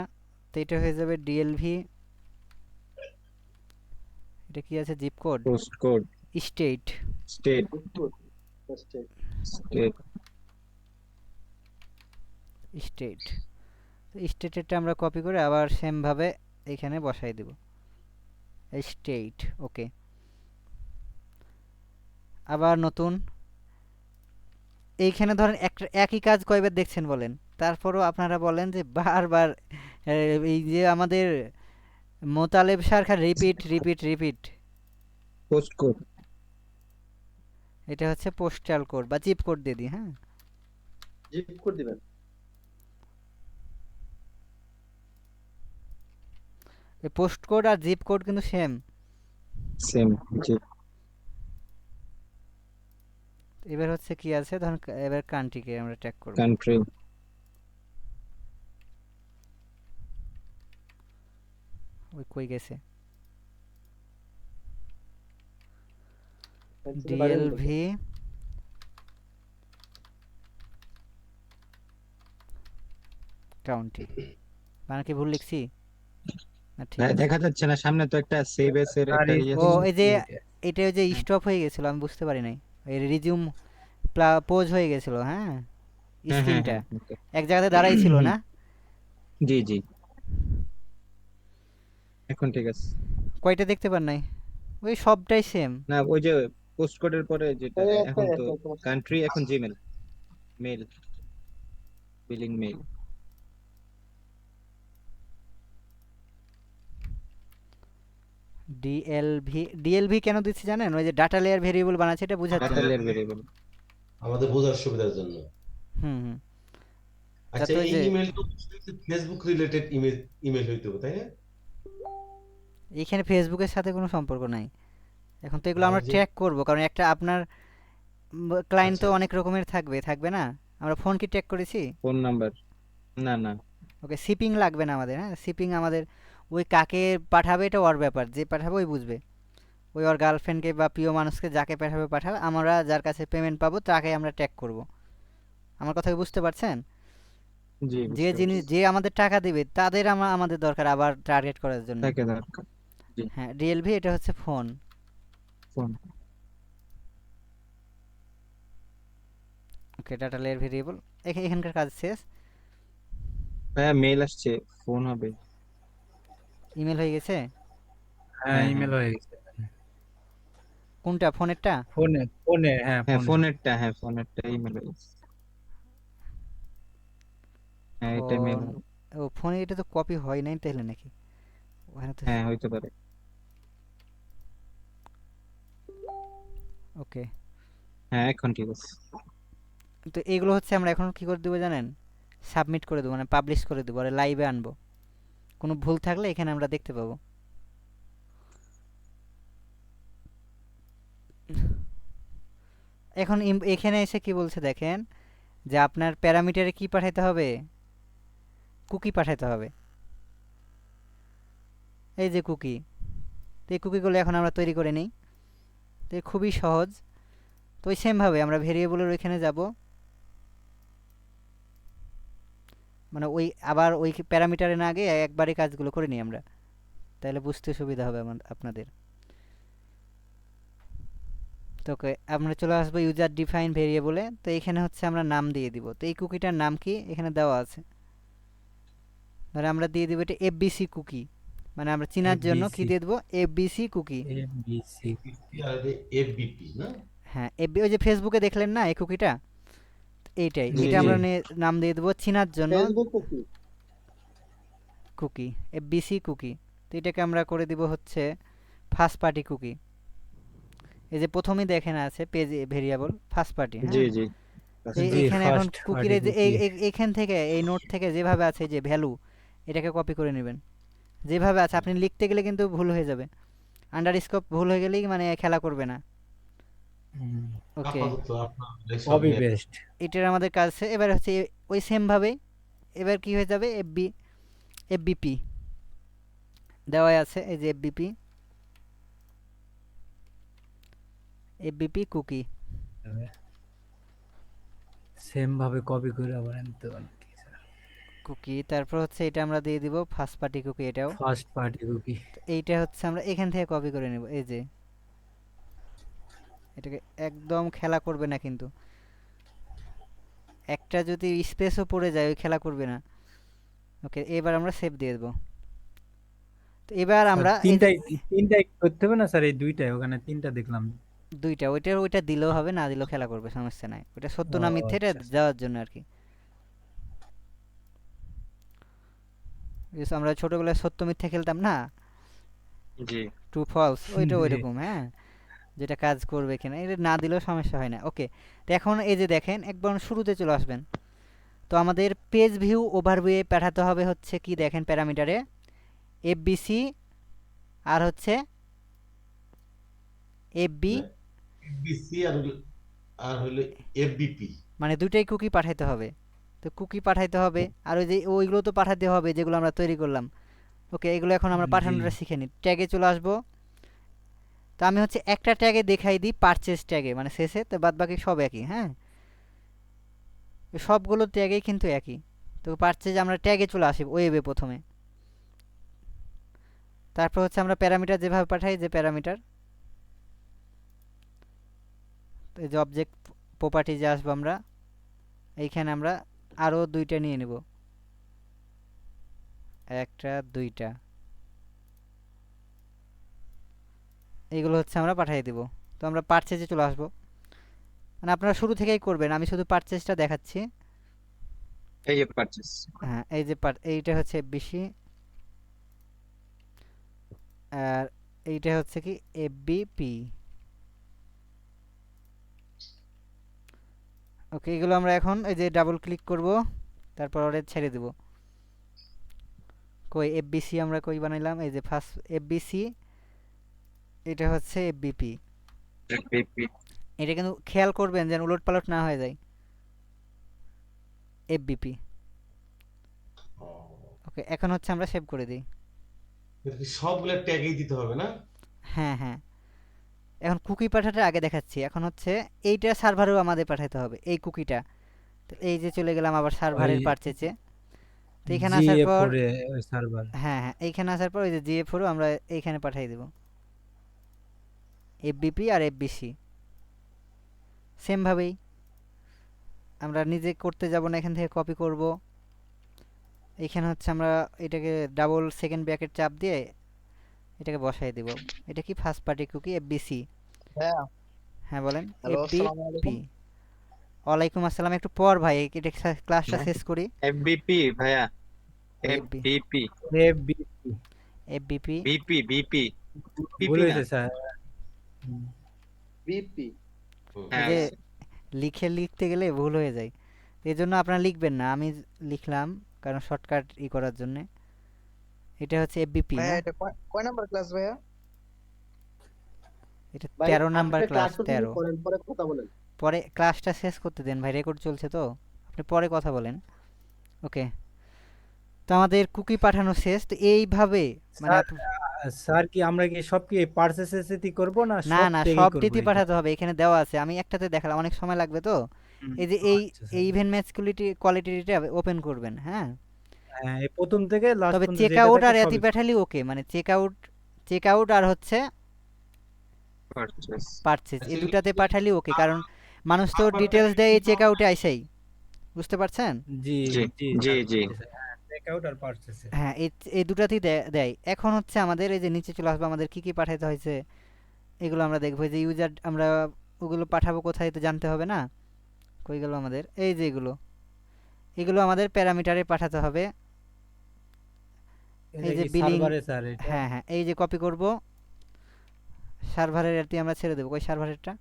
তো এটা হয়ে যাবে ডিএলভি, এটা কি আছে, zip code, post code state, state state state. তো স্টেটেরটা আমরা কপি করে আবার সেমভাবে এখানে বসাই দেব, স্টেট। ওকে, আবার নতুন। এইখানে ধরেন একই কাজ কয়বার দেখছেন বলেন? তারপরও আপনারা বলেন যে বারবার এই যে আমাদের Motaleb sir Khan repeat repeat repeat. Post code এটা হচ্ছে পোস্টাল কোড বা জিপ কোড দিয়ে দিই। হ্যাঁ, জিপ কোড দিবেন। এই পোস্ট কোড আর জিপ কোড কিন্তু সেম। সেম জি এবার হচ্ছে কি আছে, ধরুন এবার কান্ট্রিকে আমরা ট্যাগ করব। কান্ট্রি ওই কই গেছে, Pencil বাড়িয়ে দিবেন। ডিএলভি কাউন্টি, মানে কি ভুল লিখছি না? ঠিক আছে। দেখা যাচ্ছে না সামনে তো একটা সেভ এস এর একটা ইয়ে ও আছে। এই যে এটা ওই যে স্টপ হয়ে গেছিল, আমি বুঝতে পারি নাই, এই রিজিউম পোজ হয়ে গেছিল। হ্যাঁ, হ্যাঁ, স্ক্রিনটা okay. এক জায়গাতে দাঁড়াই ছিল না। জি জি এখন ঠিক আছে। কয়টা দেখতে পান নাই? ওই সবটাই সেম। না ওই যে পোস্ট কোডের পরে যেটা এই এখন তো একটা কান্ট্রি এখন জিমেল মেল বিলিং মেল ডিএলভি কেন দিচ্ছি জানেন? ওই যে ডাটা লেয়ার ভেরিয়েবল বানাচ্ছে, এটা বুঝাচ্ছে। ডাটা লেয়ার ভেরিয়েবল আমাদের বোঝার সুবিধার জন্য। হুম হুম। আচ্ছা, যাতে ওই এই যে ইমেলটা ফেসবুক রিলেটেড ইমেল হইতে হবে, তাই না? এখানে ফেসবুকের সাথে কোনো সম্পর্ক নাই। এখন তো এগুলো আর আমরা যে ট্র্যাক করব, কারণ একটা আপনার ক্লায়েন্ট তো আচ্ছা, অনেক রকমের থাকবে না? আমরা ফোন কি ট্র্যাক করেছি? ফোন নাম্বার না না ওকে, শিপিং লাগবে না আমাদের। হ্যাঁ, শিপিং আমাদের ওই কাকে পাঠাবে এটা ওর ব্যাপার, যে পাঠাবে ওই বুঝবে। ওই ওর গার্লফ্রেন্ডকে বা প্রিয় মানুষকে যাকে পাঠাবে পাঠাবে, আমরা যার কাছে পেমেন্ট পাবো তাকে আমরা ট্যাগ করব। আমার কথা কি বুঝতে পারছেন? জি যে বুঝতে জিনিস পারছি। যে আমাদের টাকা দিবে তাদের আমাদের দরকার আবার টার্গেট করার জন্য। তাকে দরকার। জি হ্যাঁ, ডিএলভি এটা হচ্ছে ফোন। ফোন। ওকে, ডাটা লেয়ার ভেরিয়েবল এখানকার কাজ শেষ। হ্যাঁ মেল আসছে, ফোন হবে। ইমেল হয়ে গেছে? হ্যাঁ হ্যাঁ হ্যাঁ ইমেল হয়ে গেছে। কোনটা, ফোনেরটা? ফোনে ফোনে হ্যাঁ হ্যাঁ ফোনে। ফোনেরটা, হ্যাঁ ফোনেরটা ইমেল হয়ে গেছে। হ্যাঁ এটা মেল ফোন, হবে। ও ফোনে এটা তো কপি হয় নাই তাহলে নাকি? ওখানে তো হ্যাঁ হইতে পারে। ওকে। হ্যাঁ এখন ঠিক আছে। তো এগুলো হচ্ছে আমরা এখন কি করে দেবো জানেন? সাবমিট করে দেবো, মানে পাবলিশ করে দেবো, আর লাইভে আনবো। কোনো ভুল থাকলে এখানে আমরা দেখতে পাবো। এখন এখানে এসে কি বলছে দেখেন, যে আপনার প্যারামিটারে কি পাঠাইতে হবে? কুকি পাঠাইতে হবে। এই যে কুকি, তো এই কুকিগুলো এখন আমরা তৈরি করে নিই। তো এ খুবই সহজ। তো ওই সেমভাবে আমরা ভেরিয়েবলের ওইখানে যাব, মানে ওই আবার ওই প্যারামিটারে না গিয়ে একবারে কাজগুলো করে নিই আমরা, তাহলে বুঝতে সুবিধা হবে আপনাদের। তো আমরা চলে আসবো ইউজার ডিফাইন ভেরিয়েবলে। তো এখানে হচ্ছে আমরা নাম দিয়ে দিব। তো এই কুকিটার নাম কি এখানে দেওয়া আছে, ধরে আমরা দিয়ে দিব এটা এফবিসি কুকি, মানে আমরা চেনার জন্য কি এফবিসি দিয়ে দেবো, এফবিসি কুকি। এবিসি। আর এফবিপি না? হ্যাঁ, ওই যে ফেসবুকে দেখলেন না এই কুকিটা, এইটাই, জি এটা জি। আমরা নাম দিয়ে দেবো চেনার জন্য ফেসবুক কি? Cookie, FBC cookie. তো এটাকে আমরা করে দিব হচ্ছে ফার্স্ট পার্টি কুকি। এই যে প্রথমেই দেখেন আছে পেজ ভেরিয়েবল ফার্স্ট পার্টি, জি হ্যাঁ। জি। জি এখানে এখন ফার্স্ট কুকির পার্টি এই যে কুকি। এখান থেকে এই নোট থেকে যেভাবে আছে যে ভ্যালু, এটাকে কপি করে নেবেন যেভাবে আছে। আপনি লিখতে গেলে কিন্তু ভুল হয়ে যাবে, আন্ডারস্কোপ ভুল হয়ে গেলেই মানে খেলা করবে না। ওকে, আপাতত আপনার সব কপি পেস্ট। এটার আমাদের কাজ শেষ। এবার হচ্ছে ওই সেম ভাবে এবার কি হয়ে যাবে, এফবিপি দেওয়াই আছে, এই যে এফবিপি কুকি সেম ভাবে কপি করে আবার আনতে পারেন। কুকি। তারপর হচ্ছে এটা আমরা দিয়ে দিব ফার্স্ট পার্টি কুকি, এটাও। First party cookie. তো এইটা হচ্ছে আমরা এখান থেকে কপি করে নেব, এই যে এটাকে একদম খেলা করবে না কিন্তু, একটা যদি স্পেসও পড়ে যায় ওই খেলা করবে না। ওকে, এবার আমরা সেভ দিয়ে দেবো। তো এবার স্যার আমরা এই যে তিনটাই করতে হবে না স্যার? এই দুইটাই, ওখানে তিনটা দেখলাম। দুইটা, ওইটা দিলেও হবে, না দিলেও খেলা করবে, সমস্যা নাই। ওটা সত্য ও না মিথ্যে এটা আচ্ছা আচ্ছা। দেওয়ার জন্য আর কি। এই যে আমরা ছোটবেলায় সত্য মিথ্যে খেলতাম না, জি ট্রু ফলস, ওইটা জি। ওইরকম, হ্যাঁ, যেটা কাজ করবে কিনা এটা না দিলেও সমস্যা হয় না। ওকে, তো এখন এই যে দেখেন একবার শুরুতে চলে আসবেন। তো আমাদের পেজ ভিউ ওভারভিউ পাঠাতে হবে হচ্ছে কি দেখেন প্যারামিটারে এফবিসি আর হচ্ছে এফবি, এফবিসি আর হলো এফবিপি। মানে দুইটাই কুকি পাঠাইতে হবে। তো কুকি পাঠাইতে হবে, আর ওই যে ওইগুলো তো পাঠাতে হবে যেগুলো আমরা তৈরি করলাম। ওকে, এগুলো এখন আমরা জি পাঠানোটা শিখে নিই। ট্যাগে চলে আসবো। তো আমি হচ্ছে একটা ট্যাগে দেখাই দিই, পারচেজ ট্যাগে, মানে শেষে, তো বাদ বাকি সব একই, হ্যাঁ, সবগুলো ট্যাগেই কিন্তু একই। তো পারচেজ আমরা ট্যাগে চলে আসি ওয়েবে প্রথমে। তারপর হচ্ছে আমরা প্যারামিটার যেভাবে পাঠাই, যে প্যারামিটার, এই যে অবজেক্ট প্রপার্টিজে আসবো আমরা, এইখানে আমরা আরও দুইটা নিয়ে নেব, একটা দুইটা, এইগুলো হচ্ছে আমরা পাঠিয়ে দিব। তো আমরা পারচেজে চলে আসবো, মানে আপনারা শুরু থেকেই করবেন, আমি শুধু পারচেজটা দেখাচ্ছি। এই যে পারচেস। হ্যাঁ, এই যে এইটা হচ্ছে বেশি, আর এইটা হচ্ছে কি এফবিপি। ওকে, এগুলো আমরা এখন এই যে ডাবল ক্লিক করব, তারপর ওটা ছেড়ে দেব। কই এফবিসি আমরা কই বানাইলাম, এই যে ফার্স্ট এফবিসি, এটা হচ্ছে এফবিপি। এটা কিন্তু খেয়াল করবেন যেন উলট পালট না হয়ে যায়, এফবিপি। ওকে, এখন হচ্ছে আমরা সেভ করে দিই। সবগুলো ট্যাগই দিতে হবে না? হ্যাঁ হ্যাঁ, এখন কুকি পাঠাতে আগে দেখাচ্ছি, এখন হচ্ছে এইটা সার্ভারেও আমাদের পাঠাতে হবে এই কুকিটা। তো এই যে চলে গেলাম আবার ওই সার্ভারের পারচেজে। তো এখানে আসার জিএ পর ফোরে ওই সার্ভার। হ্যাঁ হ্যাঁ এইখানে আসার পর ওই যে জিএফ4 আমরা এইখানে পাঠিয়ে দেব, এফবিপি আর এফবিসি সেমভাবেই আমরা নিজে করতে যাব না, এখান থেকে কপি করব। এইখানে হচ্ছে আমরা এটাকে ডাবল সেকেন্ড ব্র্যাকেট চাপ দিয়ে এটাকে বসাই দেব। এটা কি ফার্স্ট পার্টি কুকি এফবিসি? হ্যাঁ, হ্যাঁ বলেন। হ্যালো, আসসালামু এফবিপি। আলাইকুম। ওয়ালাইকুম আসসালাম। একটু পর ভাই এটা ক্লাসটা শেষ করি। এফবিপি ভাইয়া, এফবি এফবিপি, এফবিপি। এফবিপি বিপি বিপি, ভুল পিপি না। হয়েছে স্যার। বিপি। এই হ্যাঁ যে লিখতে গেলে ভুল হয়ে যায়, এই জন্য আপনারা লিখবেন না, আমি লিখলাম কারণ শর্টকাট করার জন্য। এটা হচ্ছে এফবিপি ভাইয়া না, এটা কয় নাম্বার ক্লাস ভাইয়া? এটা ভাই 13 আপনি নাম্বার ক্লাস। ক্লাসটা শুরু 13 করেন, পরে কথা বলেন। পরে ক্লাসটা শেষ করতে দেন ভাই, রেকর্ড চলছে তো, আপনি পরে কথা বলেন। ওকে, তো আমাদের কুকি পাঠানো শেষ। তো এইভাবে মানে স্যার স্যার কি আমরা কি সব কি পার্সেসেসিটি করব না না সব না টেগই সব করব ডিটি এটা? পাঠাতে হবে, এখানে দেওয়া আছে, আমি একটাতে দেখালাম, অনেক সময় লাগবে তো। হুম, এই যে এই আচ্ছা স্যার। এই ইভেন্ট ম্যাচ কোয়ালিটিটা ওপেন করবেন, হ্যাঁ। হ্যাঁ, এই প্রথম থেকে লাস্ট তবে পর্যন্ত চেক যেটা আউট থাকে আর এতি সবই। পাঠালি ওকে, মানে চেক আউট আর হচ্ছে পারচেস। পারচেজ এই Actually, দুটাতে পাঠালি ওকে, কারণ মানুষ তো ডিটেলস দেয় এই চেক আউটে আইসাই, বুঝতে পারছেন? জি জি জি জি স্যার, জি। জি স্যার। হ্যাঁ, চেক আউট আর পার্সেসে। হ্যাঁ এই দুটাতেই দেয়। এখন হচ্ছে আমাদের এই যে নিচে চলে আসবে, আমাদের কি কি পাঠাতে হয়েছে এগুলো আমরা দেখবো। এই যে ইউজার আমরা ওগুলো পাঠাবো কোথায় তো জানতে হবে না, কই গেল আমাদের এই যে এগুলো আমাদের প্যারামিটারে পাঠাতে হবে। এটা এই যে কি বিলিং, সার্ভারে স্যার এটা? হ্যাঁ হ্যাঁ এই যে কপি করব সার্ভারের এটি আমরা ছেড়ে দেবো, কই সার্ভারেরটা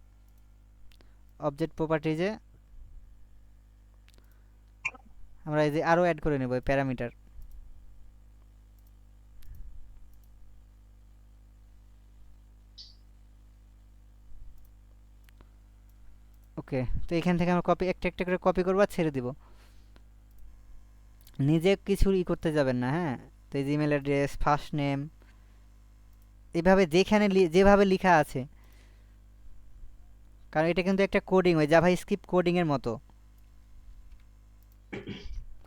অবজেক্ট প্রপার্টিজে আমরা এই যে আরো অ্যাড করে নেব প্যারামিটার। ওকে, তো এখান থেকে আমরা একটা একটা করে কপি করবো আর ছেড়ে দিব, নিজে কিছু করতে যাবেন না, হ্যাঁ। তো এই যে ইমেল অ্যাড্রেস, ফার্স্ট নেম, এভাবে যেখানে যেভাবে লেখা আছে, কারণ এটা কিন্তু একটা কোডিং, ওই জাভা স্ক্রিপ্ট কোডিং এর মতো,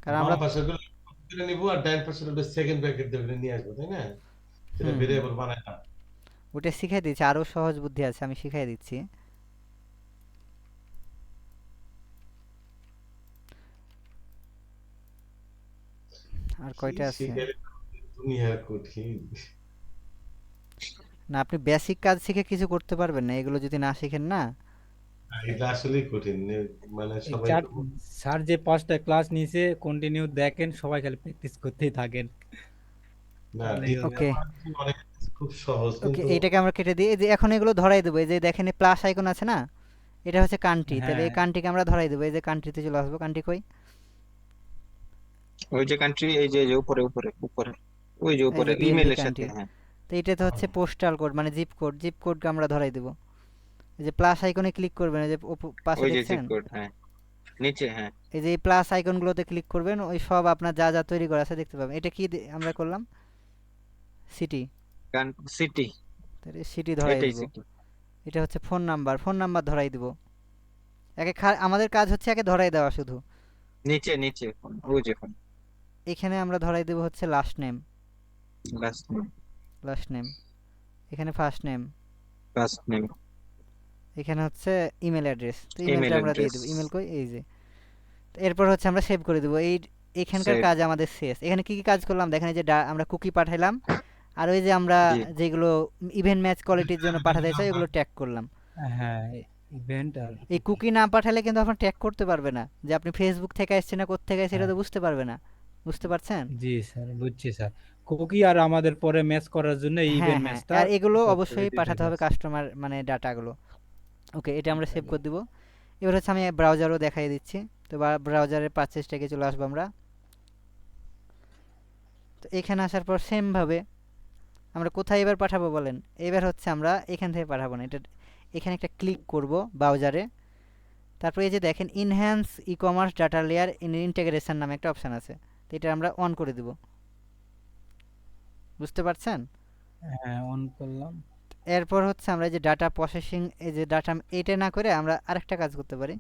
কারণ আমরা বাম পাশের গুলো করে নিব আর ডান পাশের ওটা সেকেন্ড ব্র্যাকেট দিয়ে নিয়ে আসবো, তাই না? সেটা ভেরিয়েবল বানায় না। ওটা শিখাই দিচ্ছি, আরো সহজ বুদ্ধি আছে, আমি শিখাই দিচ্ছি। আর কয়টা আছে? শিখে দুনিয়ার কঠিন। না আপনি বেসিক কাজ শিখে কিছু করতে পারবেন না, এগুলো যদি না শিখেন না। এটা আসলেই কঠিন, মানে এই সবাই চার স্যার যে 5টা ক্লাস নিয়েছে কন্টিনিউ দেখেন, সবাই খালি প্র্যাকটিস করতেই থাকেন। না তাহলেই হবে। ওকে অনেক খুব সহজ, ওকে, কিন্তু এইটাকে আমরা কেটে দিই। এই যে এখন এগুলো ধরাই দেবো, এই যে দেখেন প্লাস আইকন আছে না, এটা হচ্ছে কান্ট্রি, তাহলে এই হ্যাঁ, কান্ট্রিকে আমরা ধরাই দেবো। এই যে কান্ট্রিতে চলে আসবো, কান্ট্রি কই? ওই যে কান্ট্রি, এই যে উপরে উপরে উপরে, ওই যে এই উপরে যে বিএলবি ইমেলের সাথে। কান্ট্রি। হ্যাঁ তো এটাতে হচ্ছে পোস্টাল কোড মানে জিপ কোডকে আমরা ধরাই দেবো। এই যে প্লাস আইকনে ক্লিক করবেন, এই যে পাশে ওই যে দেখছেন, জিপ কোড, হ্যাঁ নিচে, হ্যাঁ এই যে এই প্লাস আইকনগুলোতে ক্লিক করবেন, ওই সব আপনার যা যা তৈরি করা আছে দেখতে পাবেন। এটা কি আমরা করলাম? সিটি, সিটি, তাহলে সিটি ধরাই এটাই দিব। সিটি। এটা হচ্ছে ফোন নাম্বার ধরাই দিব। আমাদের কাজ হচ্ছে একে ধরাই দেওয়া শুধু। নিচে নিচে ফোন, ওই যে ফোন, এখানে আমরা ধরাই দেব হচ্ছে লাস্ট নেম, লাস্ট এখানে ফার্স্ট নেম, ফার্স্ট নেম, এখানে হচ্ছে ইমেল অ্যাড্রেস। তো ইমেলটা ইমেল আমরা দিয়ে অ্যাড্রেস, দেবো, ইমেল কই এই যে। তো এরপর হচ্ছে আমরা সেভ করে দেবো। এখানকার সেভ। কাজ আমাদের শেষ। এখানে কি কি কাজ করলাম দেখেন, এই যে আমরা কুকি পাঠাইলাম, আর ওই যে আমরা জি যেগুলো ইভেন্ট ম্যাচ কোয়ালিটির জন্য পাঠাতে চাই ওগুলো ট্যাগ করলাম। হ্যাঁ ইভেন্ট আর এই কুকি না পাঠালে কিন্তু আপনার ট্যাগ করতে পারবে না, যে আপনি ফেসবুক থেকে আসছেন না কোত্থেকে আসছে, এটা তো বুঝতে পারবে না, বুঝতে পারছেন? জি স্যার, বুঝছি স্যার। কুকি আর আমাদের পরে ম্যাচ করার জন্য হ্যাঁ ইভেন্ট হ্যাঁ, ম্যাচটা আর এগুলো করতে হবে, অবশ্যই দুইটা পাঠাতে হবে কাজ। কাস্টমার মানে ডাটাগুলো। ওকে, এটা আমরা সেভ করে দিব। এবার হচ্ছে আমি ব্রাউজারও দেখাই দিচ্ছি। তো ব্রাউজারের পারচেজটাকে চলে আসবো আমরা। তো এখানে আসার পর সেমভাবে আমরা কোথায় এবার পাঠাবো বলেন? এবার হচ্ছে আমরা এখান থেকে পাঠাবো না, এটা এখানে একটা ক্লিক করব ব্রাউজারে। তারপর এই যে দেখেন enhance e commerce data layer integration নামে একটা অপশান আছে, তো এটা আমরা অন করে দিব, বুঝতে পারছেন? হ্যাঁ অন করলাম। এরপর হচ্ছে আমরা এই যে ডাটা প্রসেসিং, এই যে ডাটা এটা না করে আমরা আরেকটা কাজ করতে পারি।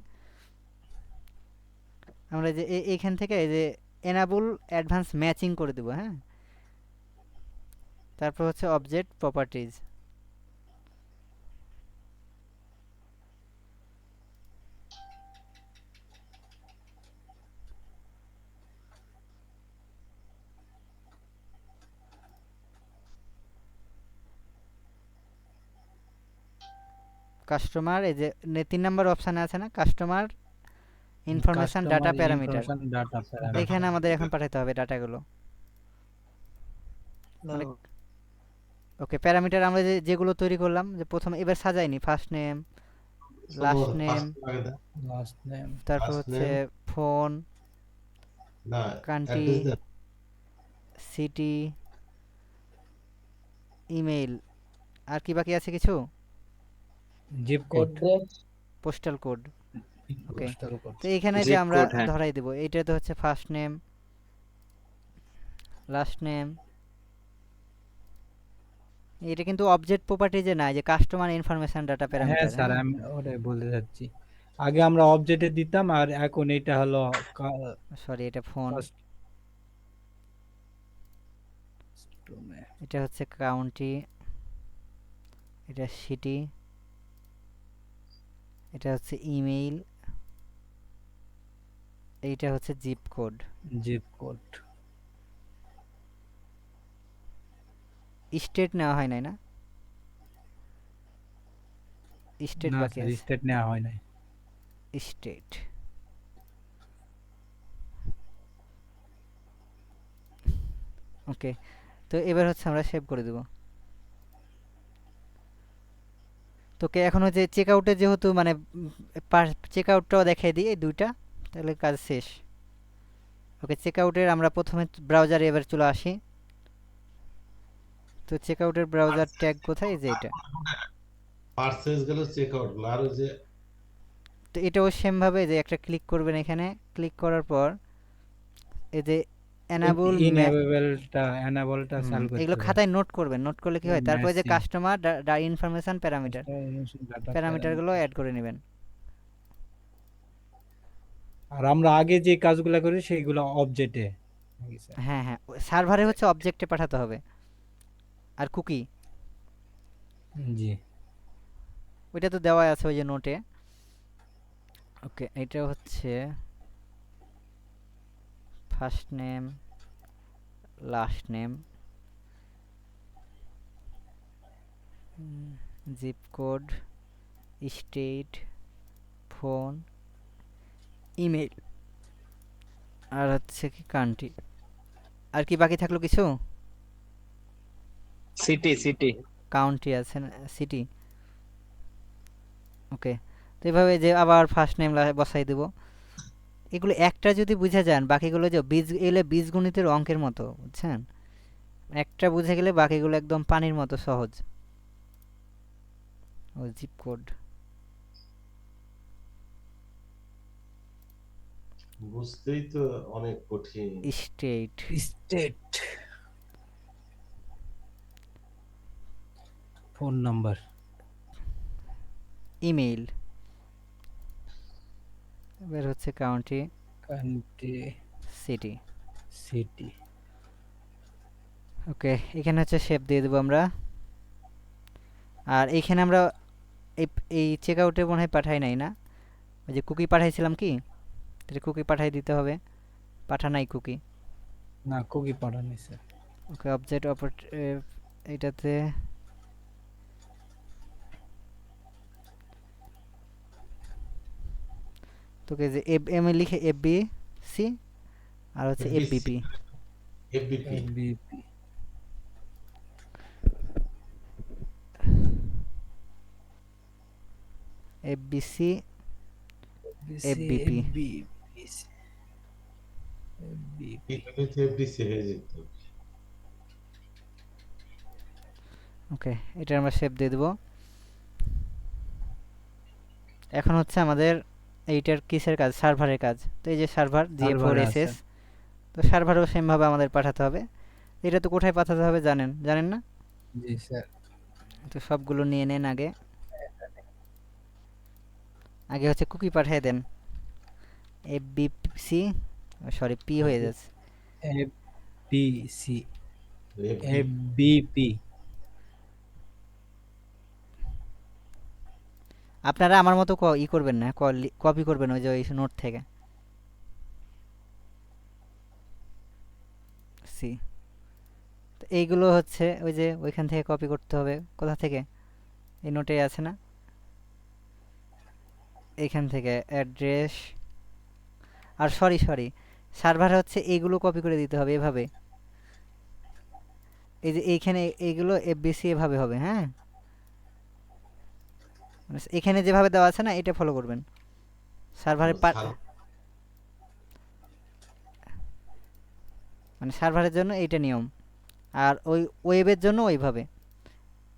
আমরা যে এইখান থেকে এই যে এনাবল অ্যাডভান্স ম্যাচিং করে দেবো, হ্যাঁ। তারপর হচ্ছে অবজেক্ট প্রপার্টিজ, কাস্টমার, এই যে 3 নাম্বার অপশানে আছে না customer information data parameter, data এখানে আমাদের এখন পাঠাতে হবে ডাটাগুলো। মানে ওকে, প্যারামিটার আমরা যেগুলো তৈরি করলাম, যে প্রথমে এবার সাজাইনি, first name, last name, last name, তারপর First হচ্ছে name, ফোন, না কান্ট্রি, অ্যাড্রেস দেন। সিটি, ইমেইল, আর কি বাকি আছে কিছু? Zip code, postal code. Okay, postal code, তো এইখানে যে Zip আমরা code, হ্যাঁ। ধরাই দেব, এইটা তো হচ্ছে ফার্স্ট নেম, লাস্ট নেম। এটা কিন্তু অবজেক্ট প্রপার্টিজে না, যে কাস্টমার ইনফরমেশন ডাটা হ্যাঁ প্যারামিটার। স্যার আমি ওটাই বলতে যাচ্ছি, আগে আমরা অবজেক্টে দিতাম আর এখন এটা হলো সরি, এটা ফোন, কাস্টমে। এটা হচ্ছে কাউন্টি, এটা সিটি, এটা হচ্ছে ইমেইল, এইটা হচ্ছে zip code. Zip code state নেওয়া হয় নাই না? স্টেট না বাকি স্যার, আছে, স্টেট নেওয়া হয় নাই। স্টেট। ওকে, তো এবার হচ্ছে আমরা সেভ করে দেব। তোকে এখন হচ্ছে চেক আউটে যেহেতু মানে চেক আউটটাও দেখাই দিই, এই দুইটা, তাহলে কাজ শেষ। ওকে, চেক আউটের আমরা প্রথমে ব্রাউজারে এবার চলে আসি। তো চেক আউটের ব্রাউজার ট্যাগ কোথায়? এই যে এটা। পারচেজ গেল চেক আউট গুলো, আর ওই যে তো এটাও সেম ভাবে যে একটা ক্লিক করবেন, এখানে ক্লিক করার পর এই যে এনাবল, এনেবলটা চালু করতে এগুলো হবে। খাতায় নোট করবেন, নোট করলে কি হয়, তারপরে যে Matching, customer information parameter, data প্যারামিটারগুলো parameter। অ্যাড করে নেবেন। আর আমরা আগে যে কাজগুলো করি সেইগুলো অবজেক্টে। হ্যাঁ হ্যাঁ, সার্ভারে হচ্ছে অবজেক্টে পাঠাতে হবে। আর কুকি, জি, ওইটা তো দেওয়া আছে ওই যে নোটে। ওকে, এটা হচ্ছে first name, last name, zip code, state, phone, email, আর হচ্ছে কি কান্ট্রি। আর কি বাকি থাকলো কিছু? সিটি কাউন্টি আছে না, সিটি। ওকে, তো এভাবে যে আবার ফার্স্ট নেম বসাই দেব। এগুলো একটা যদি বুঝে যান, বাকিগুলো যে এগুলো বীজগণিতের অঙ্কের মতো, বুঝছেন? একটা বুঝে গেলে বাকিগুলো একদম পানির মতো সহজ। ও জিপ কোড, বুঝতেই তো অনেক কঠিন। State, state, phone number, email, এবার হচ্ছে কাউন্টি, কান্ট্রি, সিটি। সিটি। ওকে, এখানে হচ্ছে শেপ দিয়ে দেবো আমরা। আর এইখানে আমরা এই এই চেক আউটে মনে হয় পাঠাই নাই না, ওই যে কুকি পাঠাইছিলাম কি, তাহলে কুকি পাঠাই দিতে হবে। পাঠা নাই কুকি। না কুকি পাঠানো স্যার। ওকে, অবজেক্ট এটাতে তোকে যে এম এ লিখে এফবিসি আর হচ্ছে এফবিপি। এফবিপি এফবিপি, এফবিসি, এফবিপি। এফবিসি হয়ে যেত। ওকে, এটা আমরা শেপ দিয়ে দেবো। এখন হচ্ছে আমাদের এইটার কিসের কাজ? সার্ভারের কাজ। তো এই যে সার্ভার GA4SS, তো সার্ভারও সেমভাবে আমাদের পাঠাতে হবে। এটা তো কোথায় পাঠাতে হবে জানেন না? জি স্যার, তো সবগুলো নিয়ে নেন আগে আগে হচ্ছে কুকি পাঠিয়ে দেন এফবিসি সরি পি হয়ে যাচ্ছে F B C FB F B P আপনারা আমার মতো ই করবেন না কপি করবেন ওই যে ওই নোট থেকে সি তো এইগুলো হচ্ছে ওই যে ওইখান থেকে কপি করতে হবে কোথা থেকে এই নোটে আছে না এইখান থেকে অ্যাড্রেস আর সরি সার্ভার হচ্ছে এইগুলো কপি করে দিতে হবে এভাবে এই যে এইখানে এইগুলো এফবিসি এভাবে হবে হ্যাঁ মানে এখানে যেভাবে দেওয়া আছে না এটা ফলো করবেন সার্ভারের মানে সার্ভারের জন্য এইটা নিয়ম আর ওই ওয়েবের জন্য ওইভাবে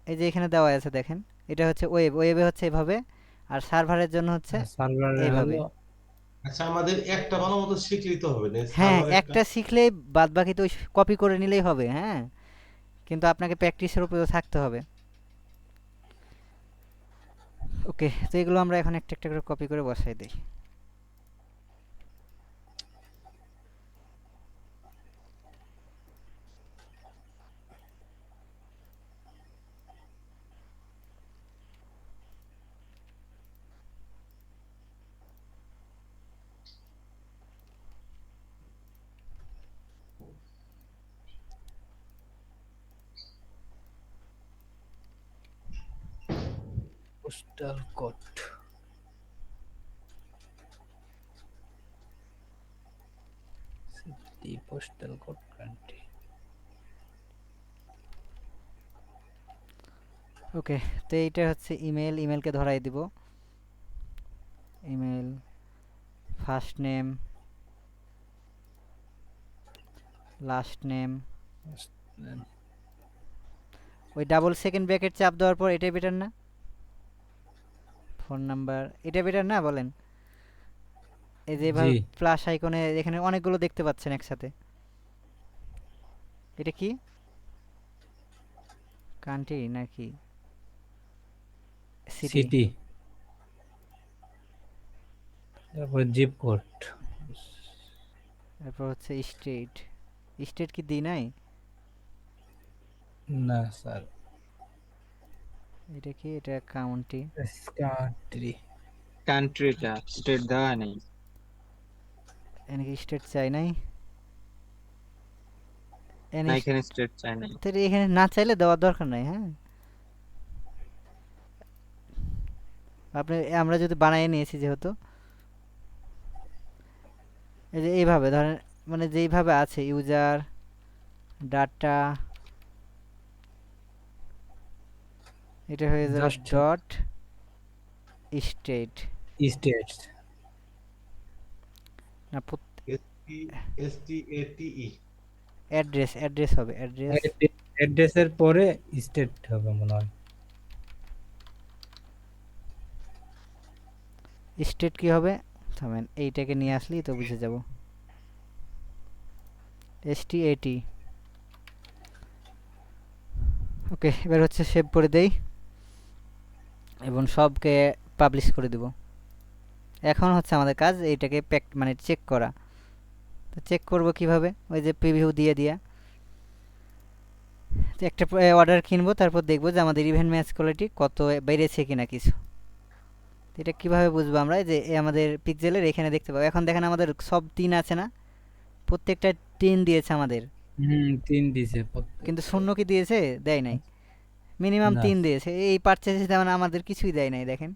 এই যে এখানে দেওয়া আছে দেখেন এটা হচ্ছে ওয়েবে হচ্ছে এভাবে আর সার্ভারের জন্য হচ্ছে সার্ভার এইভাবে হলো আচ্ছা আমাদের একটা ভালো মতো শিখলেই তো হবে না হ্যাঁ সার্ভারের একটা শিখলেই বাদ বাকি তো কপি করে নিলেই হবে হ্যাঁ কিন্তু আপনাকে প্র্যাকটিসের উপরে থাকতে হবে ওকে তো এগুলো আমরা এখন একটা একটা করে কপি করে বসাই দিই postal code city postal code country okay তো এইটা হচ্ছে ইমেলকে ধরাই দিব email first name last name ওই ডাবল সেকেন্ড ব্র্যাকেট চাপ দেওয়ার পর এটাই বেটার না ফোন নাম্বার এটা বেটার না বলেন এই যে এভাবে জি প্লাস আইকনে এখানে অনেকগুলো দেখতে পাচ্ছেন একসাথে এটা কি কান্ট্রি নাকি সিটি সিটি তারপর জিপ কোড তারপর হচ্ছে স্টেট কি দিই নাই না স্যার এটা কি এটা কাউন্টি কান্ট্রি কান্ট্রিটা স্টেট দেওয়া নেই এখানে স্টেট চাই নাই না এখানে স্টেট চাই না তো এখানে না চাইলে দেওয়ার দরকার নাই হ্যাঁ আপনি আমরা যদি বানিয়ে নিয়েছি যেহেতু এই যে এইভাবে ধরেন মানে যেইভাবে আছে ইউজার ডাটা এটা হয়ে যাবে Just- ডট স্টেট স্টেটস না STATE অ্যাড্রেস হবে অ্যাড্রেস অ্যাড্রেসের পরে স্টেট হবে মনে হয় স্টেট কি হবে থামেন এইটাকে নিয়ে আসলেই তো বুঝে যাব STAT ওকে এবার হচ্ছে সেভ করে দেই এবং সবকে পাবলিশ করে দেব এখন হচ্ছে আমাদের কাজ এইটাকে মানে চেক করা তো চেক করব কিভাবে ওই যে প্রিভিউ দিয়ে তো একটা অর্ডার কিনবো তারপর দেখবো যে আমাদের ইভেন্ট ম্যাচ কোয়ালিটি কত বেড়েছে কিনা কিছু তো এটা কিভাবে বুঝবো আমরা যে আমাদের পিক্সেলের এখানে দেখতে পাবো এখন দেখেন আমাদের সব 3 আছে না প্রত্যেকটা 3 দিয়েছে আমাদের 3 দিছে কিন্তু শূন্য কি দিয়েছে দেয় নাই মিনিমাম না। 3 দিয়েছে এই পারচেজে তেমন আমাদের কিছুই দেয় নাই দেখেন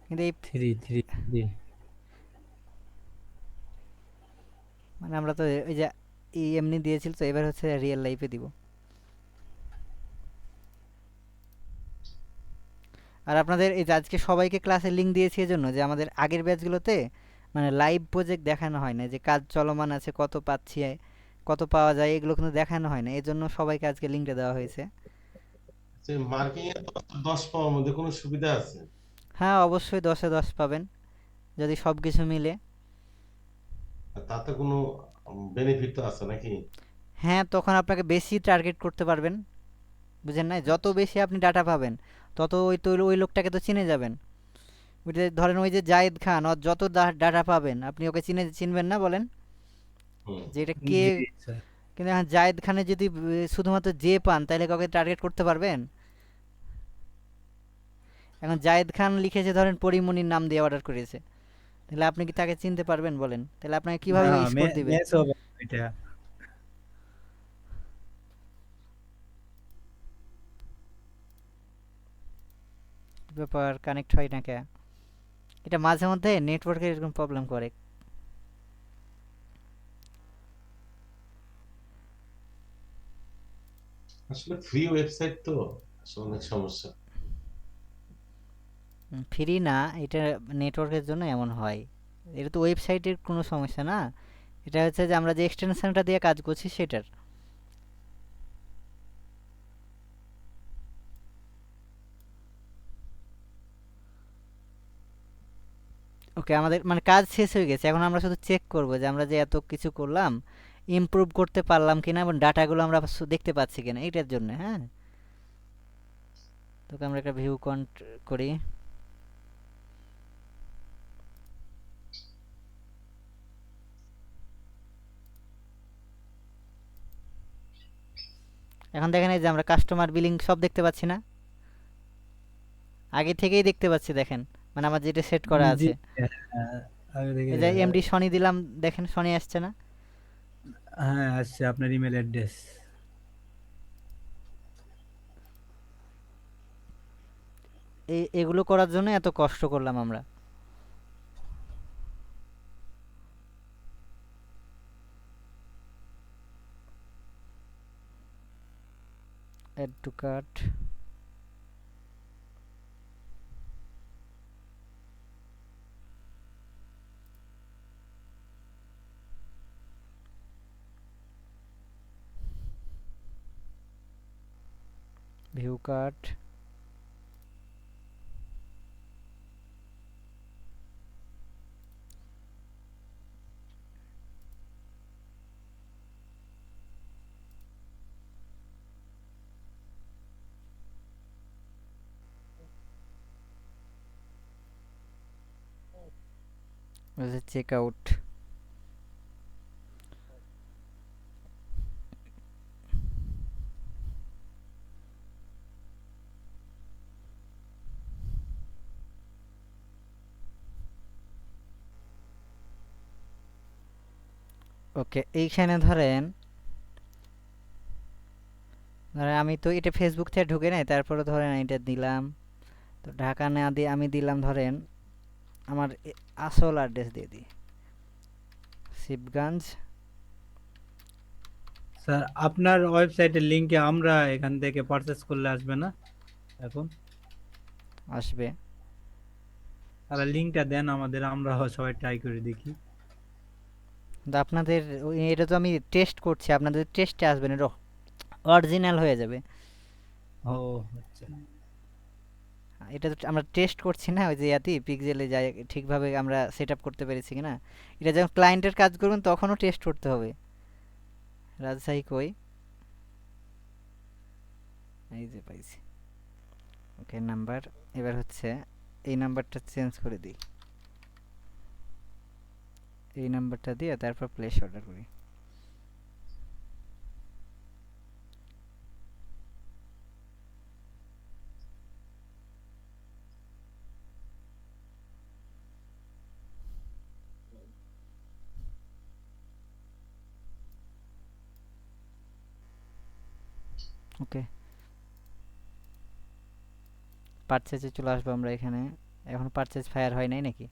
কিন্তু এই 3 মানে আমরা তো ওই যে এমনি দিয়েছিল তো এবার হচ্ছে রিয়েল লাইফে দিব আর আপনাদের এই যে আজকে সবাইকে ক্লাসের লিংক দিয়েছি এজন্য যে আমাদের আগের ব্যাচগুলোতে মানে লাইভ প্রজেক্ট দেখানো হয় না যে কাজ চলমান আছে কত পাচ্ছি কত পাওয়া যায় এগুলো কিন্তু দেখানো হয় না এজন্য সবাইকে আজকে লিংকটা দেওয়া হয়েছে যে মার্কিং এ 10 পাওয়ার মধ্যে কোনো সুবিধা আছে হ্যাঁ অবশ্যই 10-এ 10 পাবেন যদি সব কিছু মিলে তাতে কোনো বেনিফিট তো আছে নাকি হ্যাঁ, তখন আপনাকে বেশি টার্গেট করতে পারবেন, বুঝেন নাই? যত বেশি আপনি ডাটা পাবেন তত ওই লোকটাকে তো চিনে যাবেন। ওই যে ধরেন ওই যে জায়েদ খান, ওর যত ডাটা পাবেন আপনি ওকে চিনবেন না বলেন, হুম। যে এটা কে? জি স্যার। কিন্তু এখন জায়েদ খানের যদি শুধুমাত্র যে পান তাহলে কাউকে টার্গেট করতে পারবেন? এখন জায়েদ খান লিখেছে ধরেন পরিমণির নাম দিয়ে অর্ডার করেছে, তাহলে আপনি কি তাকে চিনতে পারবেন বলেন? তাহলে আপনাকে কিভাবে না, স্কোর দিবে? ম্যাচ হবে না এটা। ব্যাপার কানেক্ট হয় না কে? এটা মাঝে মধ্যে নেটওয়ার্কের এরকম প্রবলেম করে। আসলে ফ্রি ওয়েবসাইট তো আসলে অনেক সমস্যা। ফ্রি না, এটা নেটওয়ার্কের জন্য এমন হয়। এটা তো ওয়েবসাইটের কোনো সমস্যা না, এটা হচ্ছে যে আমরা যে এক্সটেনশনটা দিয়ে কাজ করছি সেটার। ওকে, আমাদের মানে কাজ শেষ হয়ে গেছে, এখন আমরা শুধু চেক করব যে আমরা যে এত কিছু করলাম ইমপ্রুভ করতে পারলাম কিনা এবং ডাটাগুলো আমরা দেখতে পাচ্ছি কিনা, এইটার জন্য। হ্যাঁ, তোকে আমরা একটা ভিউ কন্ট করি। এখন দেখেন এই যে আমরা কাস্টমার বিলিং সব দেখতে পাচ্ছি না? আগে থেকেই দেখতে পাচ্ছি, দেখেন মানে আমার যেটা সেট করা জি আছে। হ্যাঁ, আগে থেকে এই যে এমডি সনি দিলাম, দেখেন সনি আসছে না? হ্যাঁ আসছে আপনার ইমেল অ্যাড্রেস। এগুলো করার জন্য এত কষ্ট করলাম আমরা। Add to cart. View cart. Check out. Okay, এইখানে ধরেন আমি তো এটা ফেসবুক থেকে ঢুকে নাই, তারপরে ধরেন এটা দিলাম, তো ঢাকা না দিয়ে আমি দিলাম ধরেন আমার আসল অ্যাড্রেস দিয়ে দিই, শিবগঞ্জ। স্যার আপনার ওয়েবসাইটের লিংকে আমরা এখান থেকে পারচেজ করলে আসবে না এখন? আসবে। তাহলে লিংকটা দেন আমাদের, আমরা সবাই ট্রাই করে দেখি। কিন্তু আপনাদের এটা তো আমি টেস্ট করছি, আপনাদের টেস্টে আসবে না, এটা অরিজিনাল হয়ে যাবে। ও আচ্ছা। এটা তো আমরা টেস্ট করছি না, ওই যে ইয়াতি পিক্সেলে যাই ঠিকভাবে আমরা সেট আপ করতে পেরেছি কিনা। এটা যখন ক্লায়েন্টের কাজ করবেন তখনও টেস্ট করতে হবে। রাজশাহী কই? এই যে পাইছি। ওকে, নাম্বার। এবার হচ্ছে এই নাম্বারটা চেঞ্জ করে দিই, এই নাম্বারটা দিয়ে তারপর প্লেস অর্ডার করি। ওকে, পারচেজে চলে আসবো আমরা এখানে। এখন পারচেজ ফায়ার হয় নাই নাকি?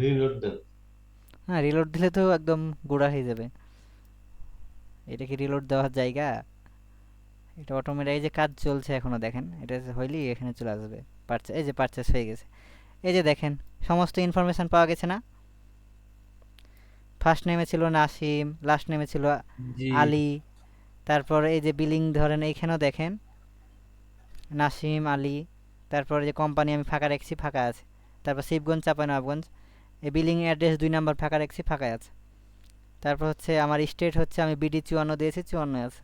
রিলোড দেন। হ্যাঁ, রিলোড দিলে তো একদম গোড়া হয়ে যাবে। এটা কি রিলোড দেওয়ার জায়গা? এটা অটোমেটিক, এই যে কাজ চলছে এখনো, দেখেন এটা হইলেই এখানে চলে আসবে পারচেজ। এই যে পারচেজ হয়ে গেছে, এই যে দেখেন সমস্ত ইনফরমেশন পাওয়া গেছে না? ফার্স্ট নেমে ছিল নাসিম, লাস্ট নেমে ছিল জি আলী, তারপর এই যে বিলিং ধরেন এইখানেও দেখেন নাসিম আলী, তারপর যে কোম্পানি আমি ফাঁকা রাখছি ফাঁকা আছে, তারপর শিবগঞ্জ চাঁপাইনবাবগঞ্জ এই বিলিং অ্যাড্রেস 2 নাম্বার ফাঁকা রাখছি ফাঁকা আছে, তারপর হচ্ছে আমার স্টেট হচ্ছে আমি বিডি 54 দিয়েছি 54 আছে,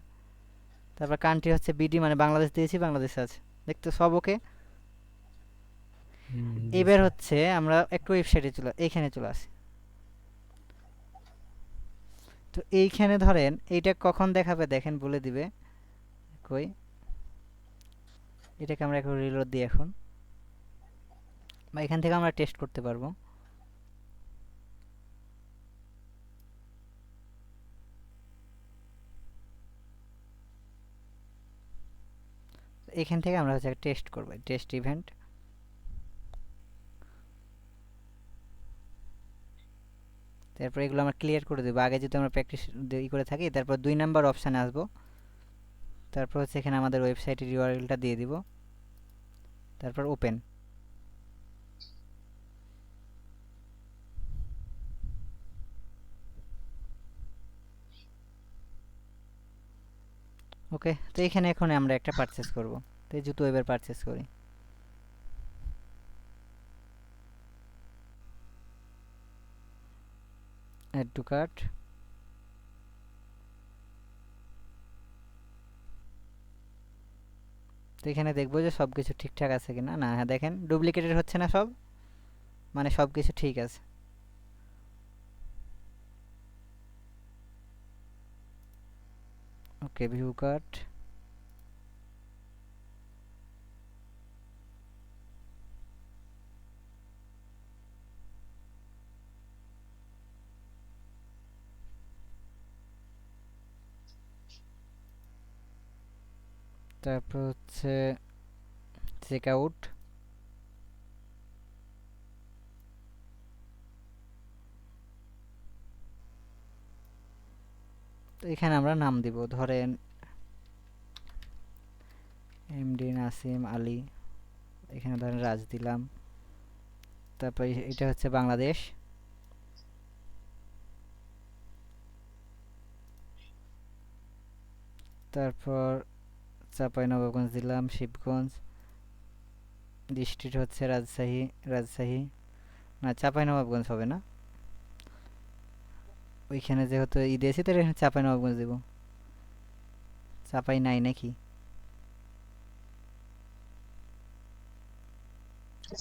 তারপর কান্ট্রি হচ্ছে বিডি মানে বাংলাদেশ দিয়েছি বাংলাদেশ আছে, দেখতে সব ওকে। এবার হচ্ছে আমরা একটু ওয়েবসাইটে এইখানে চলে আসি। তো এইখানে ধরেন এইটা কখন দেখাবে দেখেন বলে দিবে কই, এটাকে আমরা একটু রিলোড দিই এখন, বা এখান থেকে আমরা টেস্ট করতে পারবো। এখান থেকে আমরা হচ্ছে টেস্ট করবো, টেস্ট ইভেন্ট। তারপর এগুলো আমরা ক্লিয়ার করে দেবো, আগে যদি আমরা প্র্যাকটিস করে থাকি। তারপর 2 নাম্বার অপশানে আসবো, তারপর হচ্ছে এখানে আমাদের ওয়েবসাইটের ইউআরএলটা দিয়ে দিব, তারপর ওপেন। ওকে, তো এখানে এখন আমরা একটা পারচেস করব, তো এই জুতো এবার পারচেস করি। অ্যাড টু কার্ট, তো এখানে দেখবো যে সব কিছু ঠিকঠাক আছে কিনা। না, হ্যাঁ দেখেন ডুপ্লিকেটেড হচ্ছে না সব, মানে সব কিছু ঠিক আছে। ওকে, ভিউ কার্ট, তারপর হচ্ছে চেক আউট, তো এখানে আমরা নাম দিব, ধরেন এমডি নাসিম আলী, এখানে ধরেন রাজ দিলাম, তারপর এটা হচ্ছে বাংলাদেশ, তারপর চাঁপাইনবাবগঞ্জ দিলাম, শিবগঞ্জ, ডিস্ট্রিক্ট হচ্ছে রাজশাহী না চাঁপাইনবাবগঞ্জ হবে না, ওইখানে যেহেতু দিয়েছি তাহলে এখানে চাঁপাইনবাবগঞ্জ দেব, চাঁপাই নাই নাকি,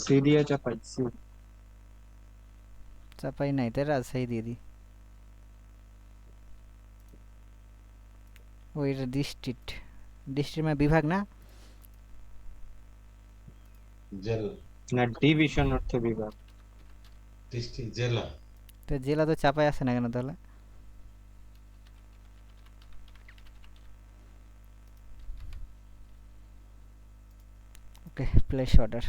সি দিয়ে চাপাই সি। চাঁপাই নাই তাই রাজশাহী দিয়ে দিই। ওই ডিস্ট্রিক্ট মানে বিভাগ না, জেলা, না ডিভিশন অর্থ বিভাগ। ডিস্ট্রিক্ট, জেলা। তো জেলা তো চাপাই আছে না কেন তাহলে। ওকে, প্লেস অর্ডার।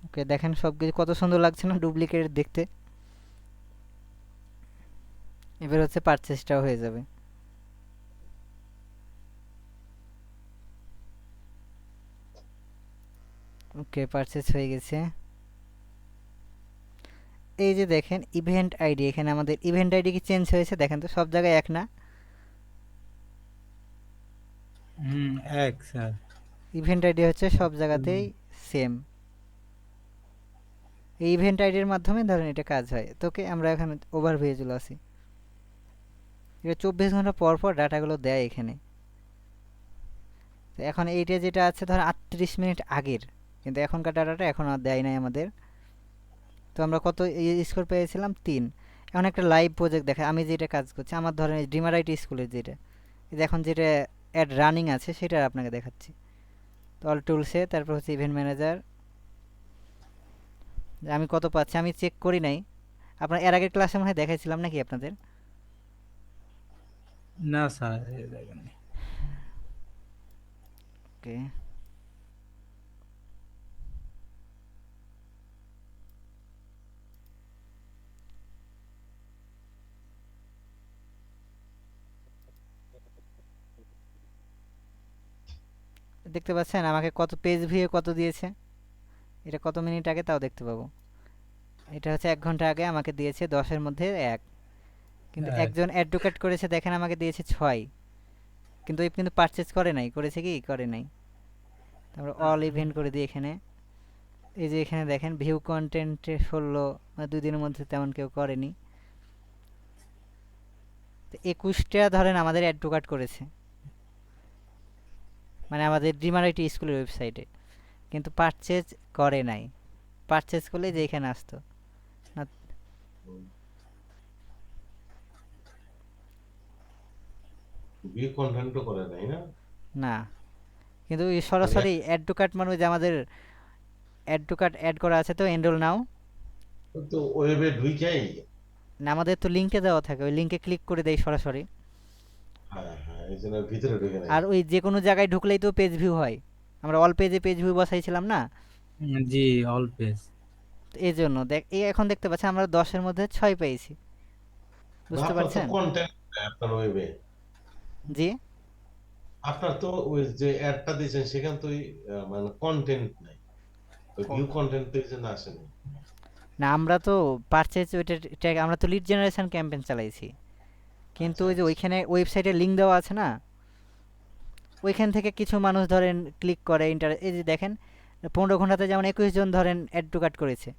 ওকে, দেখেন সবকিছু কত সুন্দর লাগছে না ডুপ্লিকেট দেখতে। এবার হচ্ছে পারচেসটাও হয়ে যাবে। ওকে, পারচেস হয়ে গেছে। এই যে দেখেন ইভেন্ট আইডি, এখানে আমাদের ইভেন্ট আইডি কি চেঞ্জ হয়েছে দেখেন তো, সব জায়গায় এক না, এক স্যার। ইভেন্ট আইডি হচ্ছে সব জায়গাতেই সেম। এই ইভেন্ট আইডির মাধ্যমে ধরেন এটা কাজ হয়। তোকে আমরা এখানে ওভারভিউ চলে আসি, এটা 24 ঘন্টা পর পর ডাটাগুলো দেয় এখানে। তো এখন এইটা যেটা আছে ধরেন 38 মিনিট আগের, কিন্তু এখনকার ডাটাটা এখন আর দেয় নাই আমাদের। তো আমরা কত স্কোর পেয়েছিলাম 3। এখন একটা লাইভ প্রজেক্ট দেখে আমি যেটা কাজ করছি, আমার ধরেন ড্রিমার আইটি স্কুলের যেটা, এই যে এখন যেটা অ্যাড রানিং আছে সেটা আপনাকে দেখাচ্ছি। তো অল টুলসে তারপর হচ্ছে ইভেন্ট ম্যানেজার, আমি কত পাচ্ছি আমি চেক করি নাই। আপনার এর আগের ক্লাসে মনে হয় দেখাইছিলাম নাকি আপনাদের? না স্যার, এই দেখেন। ওকে, দেখতে পাচ্ছেন আমাকে কত পেজ ভিউ কত দিয়েছে, এটা কত মিনিট আগে তাও দেখতে পাবো। এটা হচ্ছে 1 ঘন্টা আগে আমাকে দিয়েছে 10-এর মধ্যে 1, কিন্তু হ্যাঁ। একজন অ্যাডভোকেট করেছে দেখেন আমাকে দিয়েছে 6, কিন্তু ওই কিন্তু পারচেজ করে নাই, করেছে কি করে নাই। তারপর অল ইভেন্ট করে দিই এখানে। এই যে এখানে দেখেন ভিউ কন্টেন্টে 16, মানে 2 দিনের মধ্যে তেমন কেউ করেনি। তো 21টা ধরেন আমাদের অ্যাডভোকেট করেছে, মানে আমাদের ড্রিমার আইটি স্কুলের ওয়েবসাইটে, কিন্তু পারচেজ করে নাই। পারচেজ করলে যে এখানে আসতো না। ভিউ কন্টেন্টও করে নাই না? না, কিন্তু ওই সরাসরি অ্যাডভোকেট মানে ওই যে আমাদের অ্যাডভোকেট অ্যাড করা আছে তো এনরোল নাও, তো ওয়েবে ঢুইকাই। না আমাদের তো লিঙ্কে দেওয়া থাকে, ওই লিঙ্কে ক্লিক করে দেয় সরাসরি। হ্যাঁ হ্যাঁ, এই জন্য ভিতরে ঢুকে নাই। আর ওই যে কোনো জায়গায় ঢুকলেই তো পেজ ভিউ হয়, আমরা অল পেজে পেজ ভিউ বসাইছিলাম না, জি, অল পেজ। তো এই জন্য দেখ এই এখন দেখতে পাচ্ছি আমরা 10-এর মধ্যে 6 পেয়েছি, বুঝতে আপনার তো পারছেন? কন্টেন্ট আপনার ওয়েবে, জি আপনার তো ওই যে অ্যাডটা দিয়েছেন সেখান তো মানে কন্টেন্ট নাই, ওই ভিউ কন্টেন্ট তো এই জন্য আসেনি। না, আমরা তো পারচেজ ওইটা ট্যাগ, আমরা তো লিড জেনারেশন ক্যাম্পেইন চালাইছি, কিন্তু ওই যে ওইখানে ওয়েবসাইটে লিঙ্ক দেওয়া আছে না, ওইখান থেকে কিছু মানুষ ধরেন ক্লিক করে এই যে দেখেন 15 ঘন্টাতে যেমন 21 জন ধরেন অ্যাড টু কার্ট করেছে।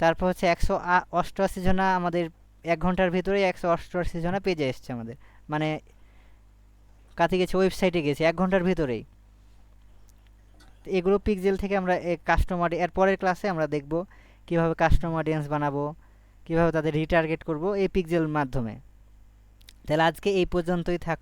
তারপর হচ্ছে 188 জনা আমাদের 1 ঘন্টার ভিতরে 188 জনা পেজে এসছে আমাদের, মানে কাতে গেছে ওয়েবসাইটে গেছে 1 ঘন্টার ভিতরেই। তো এগুলো পিক্সেল থেকে আমরা কাস্টমার, এর পরের ক্লাসে আমরা দেখব কিভাবে কাস্টমার অডিয়েন্স বানাবো, কিভাবে তাদের রিটার্গেট করব এই পিক্সেল মাধ্যমে। তাহলে আজকে এই পর্যন্তই থাক।